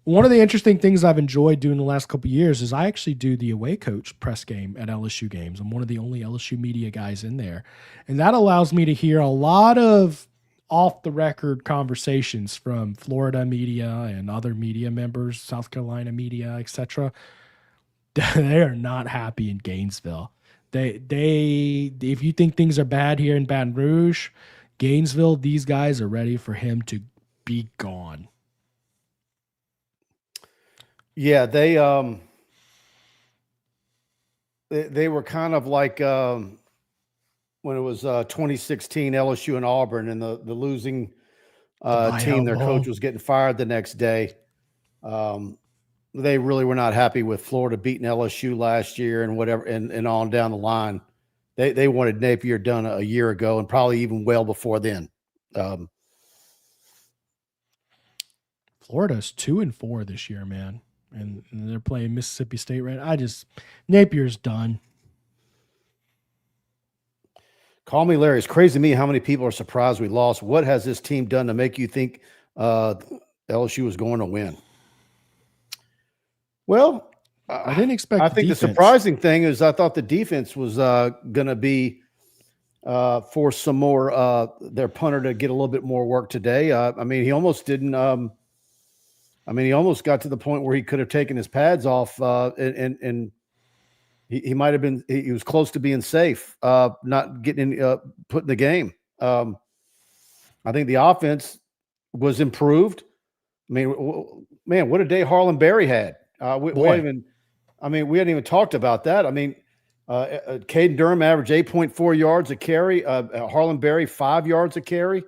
One of the interesting things I've enjoyed doing the last couple of years is I actually do the away coach press game at LSU games. I'm one of the only LSU media guys in there. And that allows me to hear a lot of off-the-record conversations from Florida media and other media members, South Carolina media, etc. They are not happy in Gainesville. They if you think things are bad here in Baton Rouge, Gainesville, these guys are ready for him to be gone. Yeah, they were kind of like when it was 2016 LSU and Auburn and the losing team, their coach was getting fired the next day. They really were not happy with Florida beating LSU last year and whatever, and on down the line. They wanted Napier done a year ago and probably even well before then. Florida's 2-4 this year, man. And they're playing Mississippi State right. Napier's done. Call me Larry. It's crazy to me how many people are surprised we lost. What has this team done to make you think LSU was going to win? Well, I didn't expect. I think the surprising thing is I thought the defense was going to be for some more their punter to get a little bit more work today. I mean, he almost didn't. He almost got to the point where he could have taken his pads off, and he might have been. He was close to being safe, not getting put in the game. I think the offense was improved. I mean, man, what a day Harlan Berry had. We hadn't even talked about that. I mean, Caden Durham averaged 8.4 yards a carry. Harlan Berry 5 yards a carry.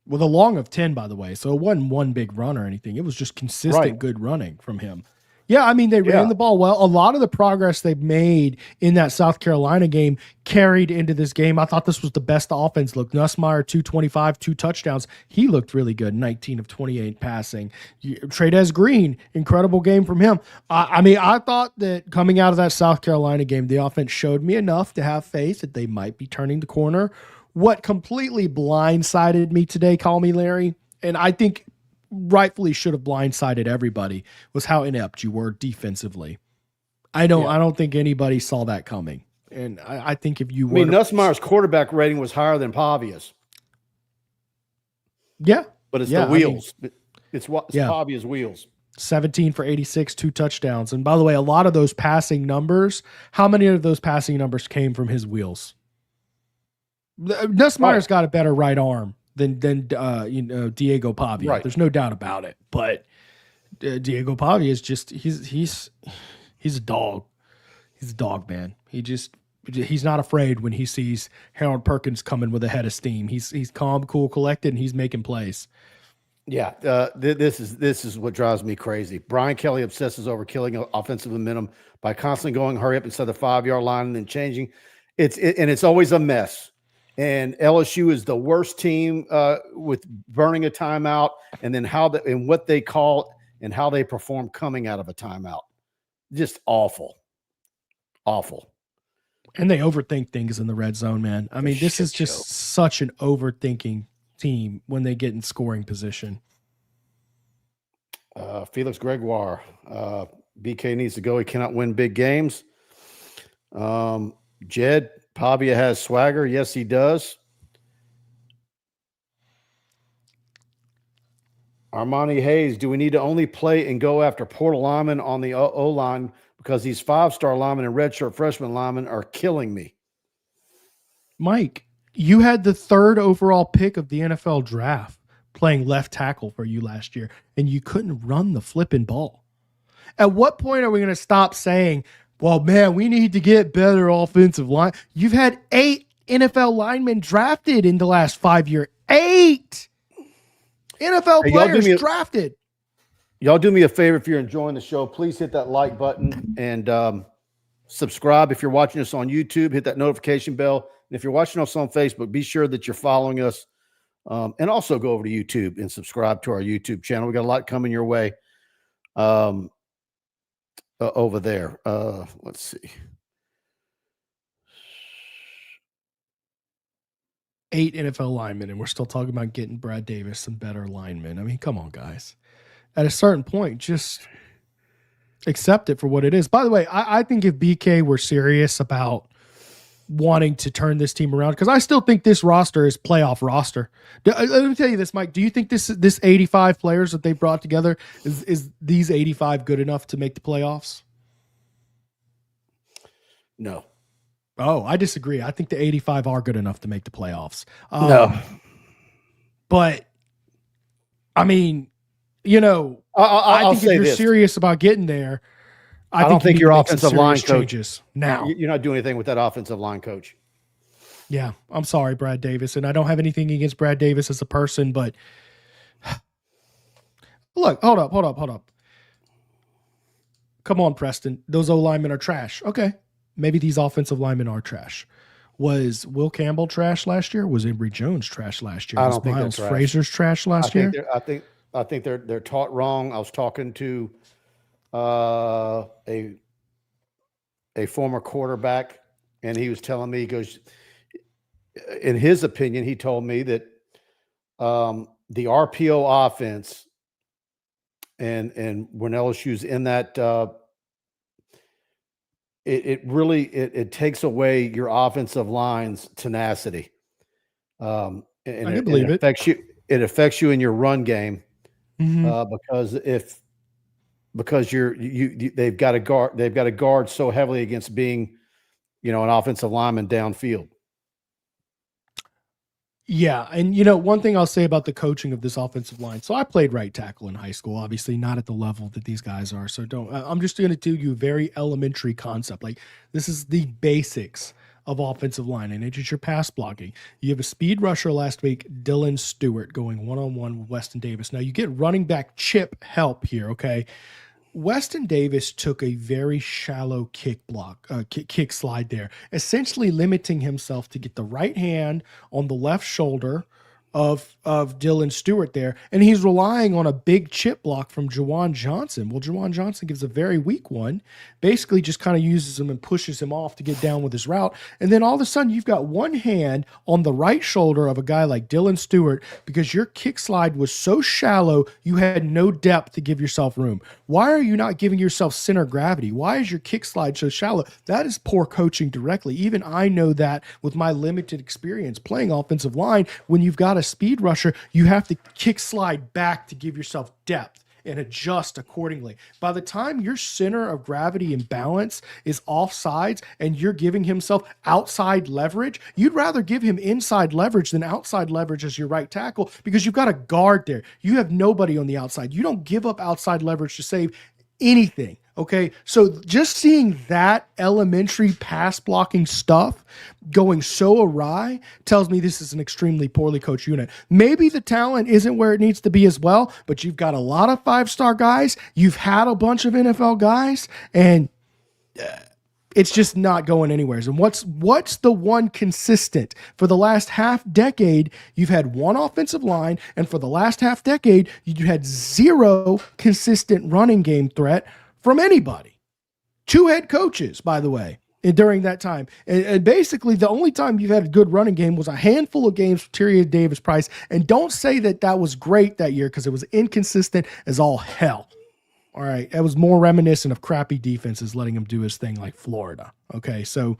With a long of 10, by the way. So it wasn't one big run or anything. It was just consistent good running from him. Yeah, I mean, they ran the ball well. A lot of the progress they've made in that South Carolina game carried into this game. I thought this was the best offense look. Nussmeier, 225, 2 touchdowns. He looked really good, 19 of 28 passing. Trades Green, incredible game from him. I mean, I thought that coming out of that South Carolina game, the offense showed me enough to have faith that they might be turning the corner. What completely blindsided me today, call me Larry, and I think rightfully should have blindsided everybody, was how inept you were defensively. I don't think anybody saw that coming. And I think if you were Nussmeier's quarterback rating was higher than Pavia's. Yeah. But it's the wheels. It's Pavia's wheels. 17 for 86, 2 touchdowns. And by the way, a lot of those passing numbers, how many of those passing numbers came from his wheels? Nussmeier's got a better right arm than Diego Pavia. Right. There's no doubt about it. But Diego Pavia is just he's a dog. He's a dog, man. He's not afraid when he sees Harold Perkins coming with a head of steam. He's calm, cool, collected, and he's making plays. Yeah, this is what drives me crazy. Brian Kelly obsesses over killing offensive momentum by constantly going hurry up inside the 5-yard line and then changing. It's always a mess. And LSU is the worst team with burning a timeout, and then what they call and how they perform coming out of a timeout. Just awful. And they overthink things in the red zone, man. I mean, this is just such an overthinking team when they get in scoring position. Felix Gregoire. BK needs to go. He cannot win big games. Jed, Pavia has swagger. Yes, he does. Armani Hayes, do we need to only play and go after portal linemen on the O-line because these 5-star linemen and redshirt freshman linemen are killing me? Mike, you had the 3rd overall pick of the NFL draft playing left tackle for you last year, and you couldn't run the flipping ball. At what point are we going to stop saying, well, man, we need to get better offensive line? You've had 8 NFL linemen drafted in the last 5 years. 8 NFL players drafted. Y'all do me a favor if you're enjoying the show. Please hit that like button and subscribe. If you're watching us on YouTube, hit that notification bell. And if you're watching us on Facebook, be sure that you're following us. And also go over to YouTube and subscribe to our YouTube channel. We got a lot coming your way. Over there. Let's see. 8 NFL linemen, and we're still talking about getting Brad Davis some better linemen. I mean, come on, guys. At a certain point, just accept it for what it is. By the way, I think if BK were serious about wanting to turn this team around, because I still think this roster is playoff roster. Let me tell you this, Mike. Do you think this 85 players that they brought together, is these 85 good enough to make the playoffs? No. Oh, I disagree. I think the 85 are good enough to make the playoffs. No. But, I mean, you know, I think if you're serious about getting there, I don't think your offensive line coach now. You're not doing anything with that offensive line coach. Yeah, I'm sorry, Brad Davis, and I don't have anything against Brad Davis as a person, but look, hold up. Come on, Preston. Those O linemen are trash. Okay, maybe these offensive linemen are trash. Was Will Campbell trash last year? Was Emory Jones trash last year? Was Miles Frazier's trash last year? I think they're taught wrong. I was talking to a former quarterback, and he was telling me, he goes, in his opinion, he told me that the RPO offense and when LSU's in that, it really takes away your offensive line's tenacity. And I can believe it. It affects you in your run game. Because they've got to guard so heavily against being, an offensive lineman downfield. Yeah, and one thing I'll say about the coaching of this offensive line. So I played right tackle in high school, obviously not at the level that these guys are. So I'm just going to do you a very elementary concept. Like, this is the basics of offensive line, and it's your pass blocking. You have a speed rusher last week, Dylan Stewart, going one-on-one with Weston Davis. Now you get running back chip help here, okay? Weston Davis took a very shallow kick slide there, essentially limiting himself to get the right hand on the left shoulder of Dylan Stewart there, and he's relying on a big chip block from Jawan Johnson. Well, Jawan Johnson gives a very weak one, basically just kind of uses him and pushes him off to get down with his route, and then all of a sudden you've got one hand on the right shoulder of a guy like Dylan Stewart because your kick slide was so shallow you had no depth to give yourself room. Why are you not giving yourself center gravity? Why is your kick slide so shallow? That is poor coaching directly. Even I know that with my limited experience playing offensive line. When you've got a speed rusher, you have to kick slide back to give yourself depth and adjust accordingly. By the time your center of gravity and balance is off sides and you're giving himself outside leverage, you'd rather give him inside leverage than outside leverage as your right tackle because you've got a guard there. You have nobody on the outside. You don't give up outside leverage to save anything. Okay, so just seeing that elementary pass blocking stuff going so awry tells me this is an extremely poorly coached unit. Maybe the talent isn't where it needs to be as well, but you've got a lot of 5-star guys. You've had a bunch of NFL guys, and it's just not going anywhere. And what's the one consistent? For the last half decade, you've had one offensive line, and for the last half decade, you had zero consistent running game threat from anybody. 2 head coaches, by the way, during that time. And basically, the only time you've had a good running game was a handful of games with Tyrion Davis-Price. And don't say that that was great that year because it was inconsistent as all hell. All right, that was more reminiscent of crappy defenses letting him do his thing like Florida. Okay, so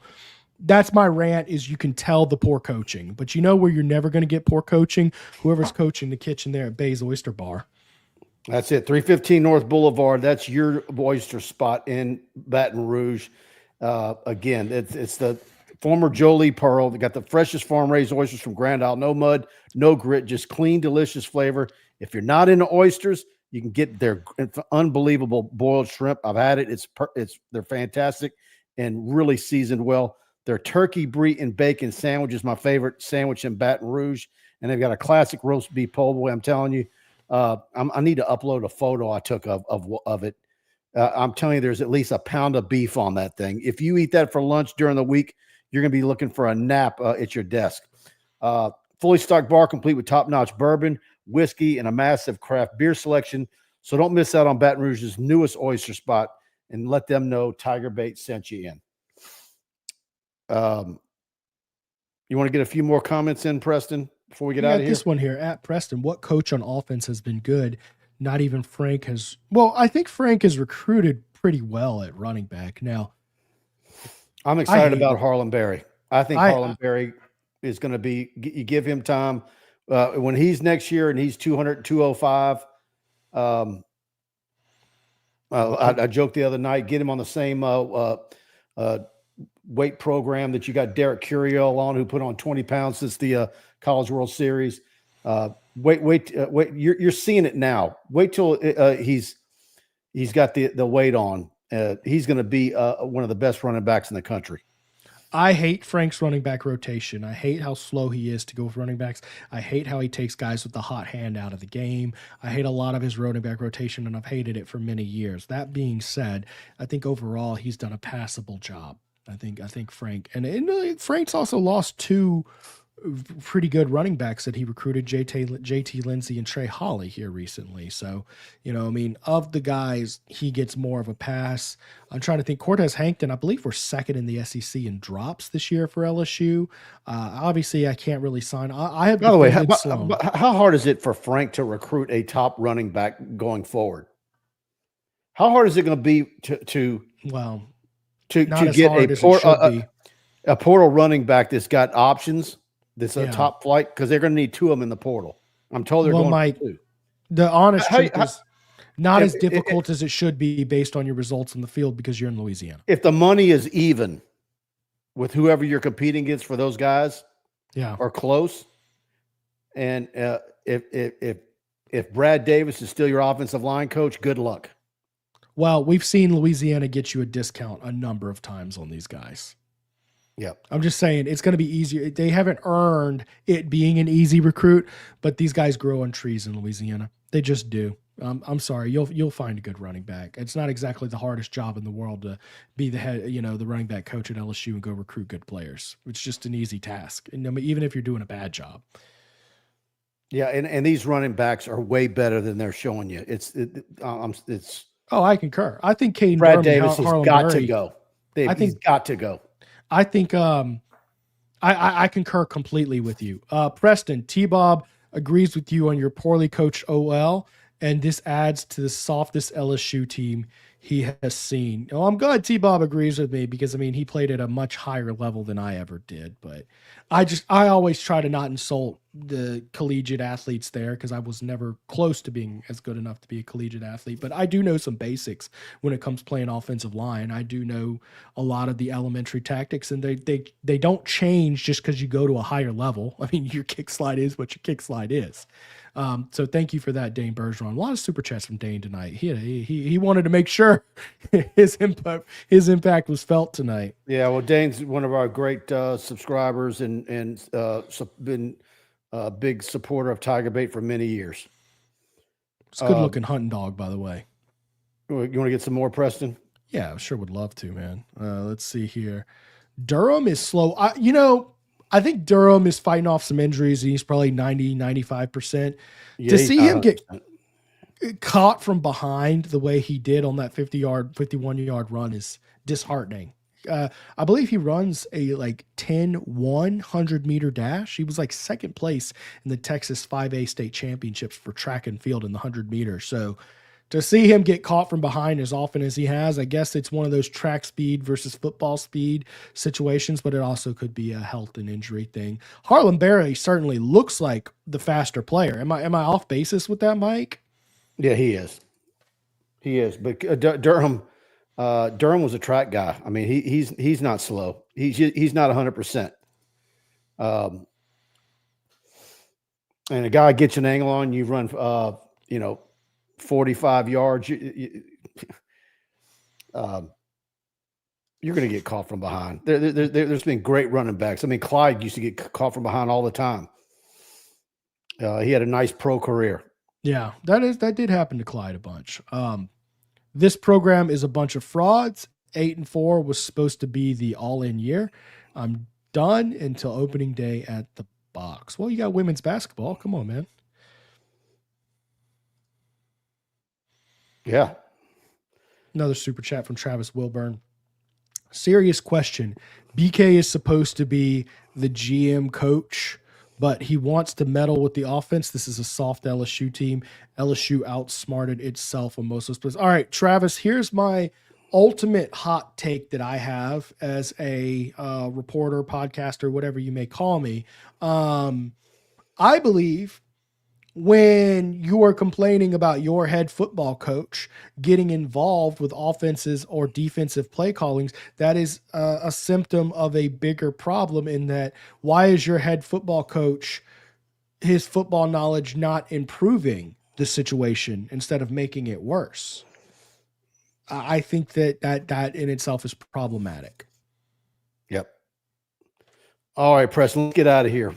that's my rant is you can tell the poor coaching. But you know where you're never going to get poor coaching? Whoever's coaching the kitchen there at Baye's Oyster Bar. That's it. 315 North Boulevard. That's your oyster spot in Baton Rouge. Again, it's the former Jolie Pearl. They got the freshest farm-raised oysters from Grand Isle. No mud, no grit, just clean, delicious flavor. If you're not into oysters, you can get their unbelievable boiled shrimp. I've had it. They're fantastic and really seasoned well. Their turkey brie and bacon sandwich is my favorite sandwich in Baton Rouge. And they've got a classic roast beef po' boy. I'm telling you, I need to upload a photo I took of it. I'm telling you, there's at least a pound of beef on that thing. If you eat that for lunch during the week, you're going to be looking for a nap at your desk. Fully stocked bar complete with top-notch bourbon, whiskey, and a massive craft beer selection. So don't miss out on Baton Rouge's newest oyster spot and let them know TigerBait sent you in. You want to get a few more comments in, Preston, before we get out of here? This one here at Preston. What coach on offense has been good? Not even Frank has. Well, I think Frank has recruited pretty well at running back. Now, I'm excited about Harlan Berry. I think Harlan Berry is going to be. You give him time when he's next year and he's 205. I joked the other night. Get him on the same weight program that you got Derek Curiel on, who put on 20 pounds since the College World Series. Wait! You're seeing it now. Wait till he's got the weight on. He's going to be one of the best running backs in the country. I hate Frank's running back rotation. I hate how slow he is to go with running backs. I hate how he takes guys with the hot hand out of the game. I hate a lot of his running back rotation, and I've hated it for many years. That being said, I think overall he's done a passable job. I think Frank and Frank's also lost 2 pretty good running backs that he recruited, JT Lindsey and Trey Holly here recently. So, of the guys, he gets more of a pass. I'm trying to think. Cortez Hankton, I believe we're second in the SEC in drops this year for LSU. Obviously, I can't really sign. I have. By the way, how hard is it for Frank to recruit a top running back going forward? How hard is it going to be to get a portal running back that's got options? This is a top flight because they're going to need 2 of them in the portal. I'm told they're going to 2. The honest truth is not as difficult as it should be based on your results in the field because you're in Louisiana. If the money is even with whoever you're competing against for those guys, or close, and if Brad Davis is still your offensive line coach, good luck. Well, we've seen Louisiana get you a discount a number of times on these guys. Yeah, I'm just saying it's going to be easier. They haven't earned it being an easy recruit, but these guys grow on trees in Louisiana. They just do. I'm sorry, you'll find a good running back. It's not exactly the hardest job in the world to be the head, the running back coach at LSU and go recruit good players. It's just an easy task, and I mean, even if you're doing a bad job. Yeah, and these running backs are way better than they're showing you. It's. Oh, I concur. I think Caden Brad Durham Davis and has Harlan got Murray, to go. He's got to go. I think I concur completely with you. Preston, T-Bob agrees with you on your poorly coached OL, and this adds to the softest LSU team he has seen. Oh, I'm glad T-Bob agrees with me because, I mean, he played at a much higher level than I ever did. But I always try to not insult the collegiate athletes there because I was never close to being as good enough to be a collegiate athlete. But I do know some basics when it comes playing offensive line. I do know a lot of the elementary tactics, and they don't change just because you go to a higher level. I mean, your kick slide is what your kick slide is. So thank you for that, Dane Bergeron. A lot of super chats from Dane tonight. He wanted to make sure his impact was felt tonight. Yeah, well, Dane's one of our great subscribers and been a big supporter of TigerBait for many years. It's a good looking hunting dog, by the way. You want to get some more, Preston? Yeah, I sure would love to, man. Let's see here. Durham is slow. I think Durham is fighting off some injuries, and he's probably 90-95%. Yeah, to see him get caught from behind the way he did on that 51-yard run is disheartening. I believe he runs a 10-1 100-meter dash. He was second place in the Texas 5A state championships for track and field in the 100 meters. So to see him get caught from behind as often as he has, I guess it's one of those track speed versus football speed situations, but it also could be a health and injury thing. Harlan Barry certainly looks like the faster player. Am I off basis with that, Mike? Yeah, he is. He is. But Durham was a track guy. I mean, he's not slow. He's not 100%. And a guy gets an angle on you, run 45 yards, you're going to get caught from behind. There's been great running backs. I mean, Clyde used to get caught from behind all the time. He had a nice pro career. Yeah, that did happen to Clyde a bunch. This program is a bunch of frauds. 8-4 was supposed to be the all-in year. I'm done until opening day at the box. Well, you got women's basketball. Come on, man. Yeah. Another super chat from Travis Wilburn. Serious question. BK is supposed to be the GM coach, but he wants to meddle with the offense. This is a soft LSU team. LSU outsmarted itself on most of those plays. All right, Travis, here's my ultimate hot take that I have as a reporter, podcaster, whatever you may call me. I believe when you are complaining about your head football coach getting involved with offenses or defensive play callings, that is a symptom of a bigger problem in that why is your head football coach, his football knowledge not improving the situation instead of making it worse? I think that in itself is problematic. Yep. All right, Preston, let's get out of here.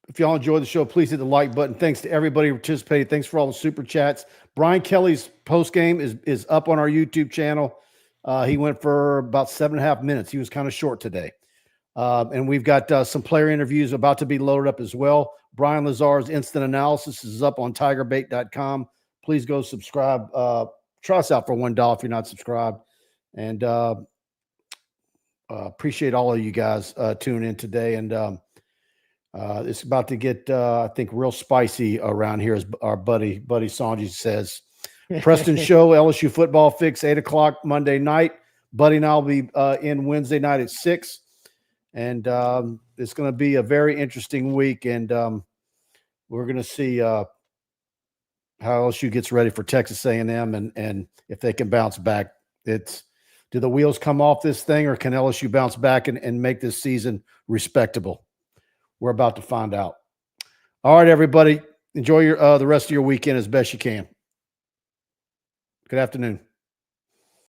If y'all enjoyed the show, please hit the like button. Thanks to everybody who participated. Thanks for all the super chats. Brian Kelly's post game is up on our YouTube channel. He went for about 7.5 minutes. He was kind of short today. And we've got some player interviews about to be loaded up as well. Brian Lazar's instant analysis is up on tigerbait.com. Please go subscribe. Try us out for $1 if you're not subscribed. And appreciate all of you guys tuning in today. And it's about to get, I think, real spicy around here, as our buddy Sanji says. Preston Show, LSU Football Fix, 8 o'clock Monday night. Buddy and I'll be in Wednesday night at 6. And it's going to be a very interesting week. And we're going to see how LSU gets ready for Texas A&M and if they can bounce back. Do the wheels come off this thing, or can LSU bounce back and make this season respectable? We're about to find out. All right, everybody. Enjoy the rest of your weekend as best you can. Good afternoon.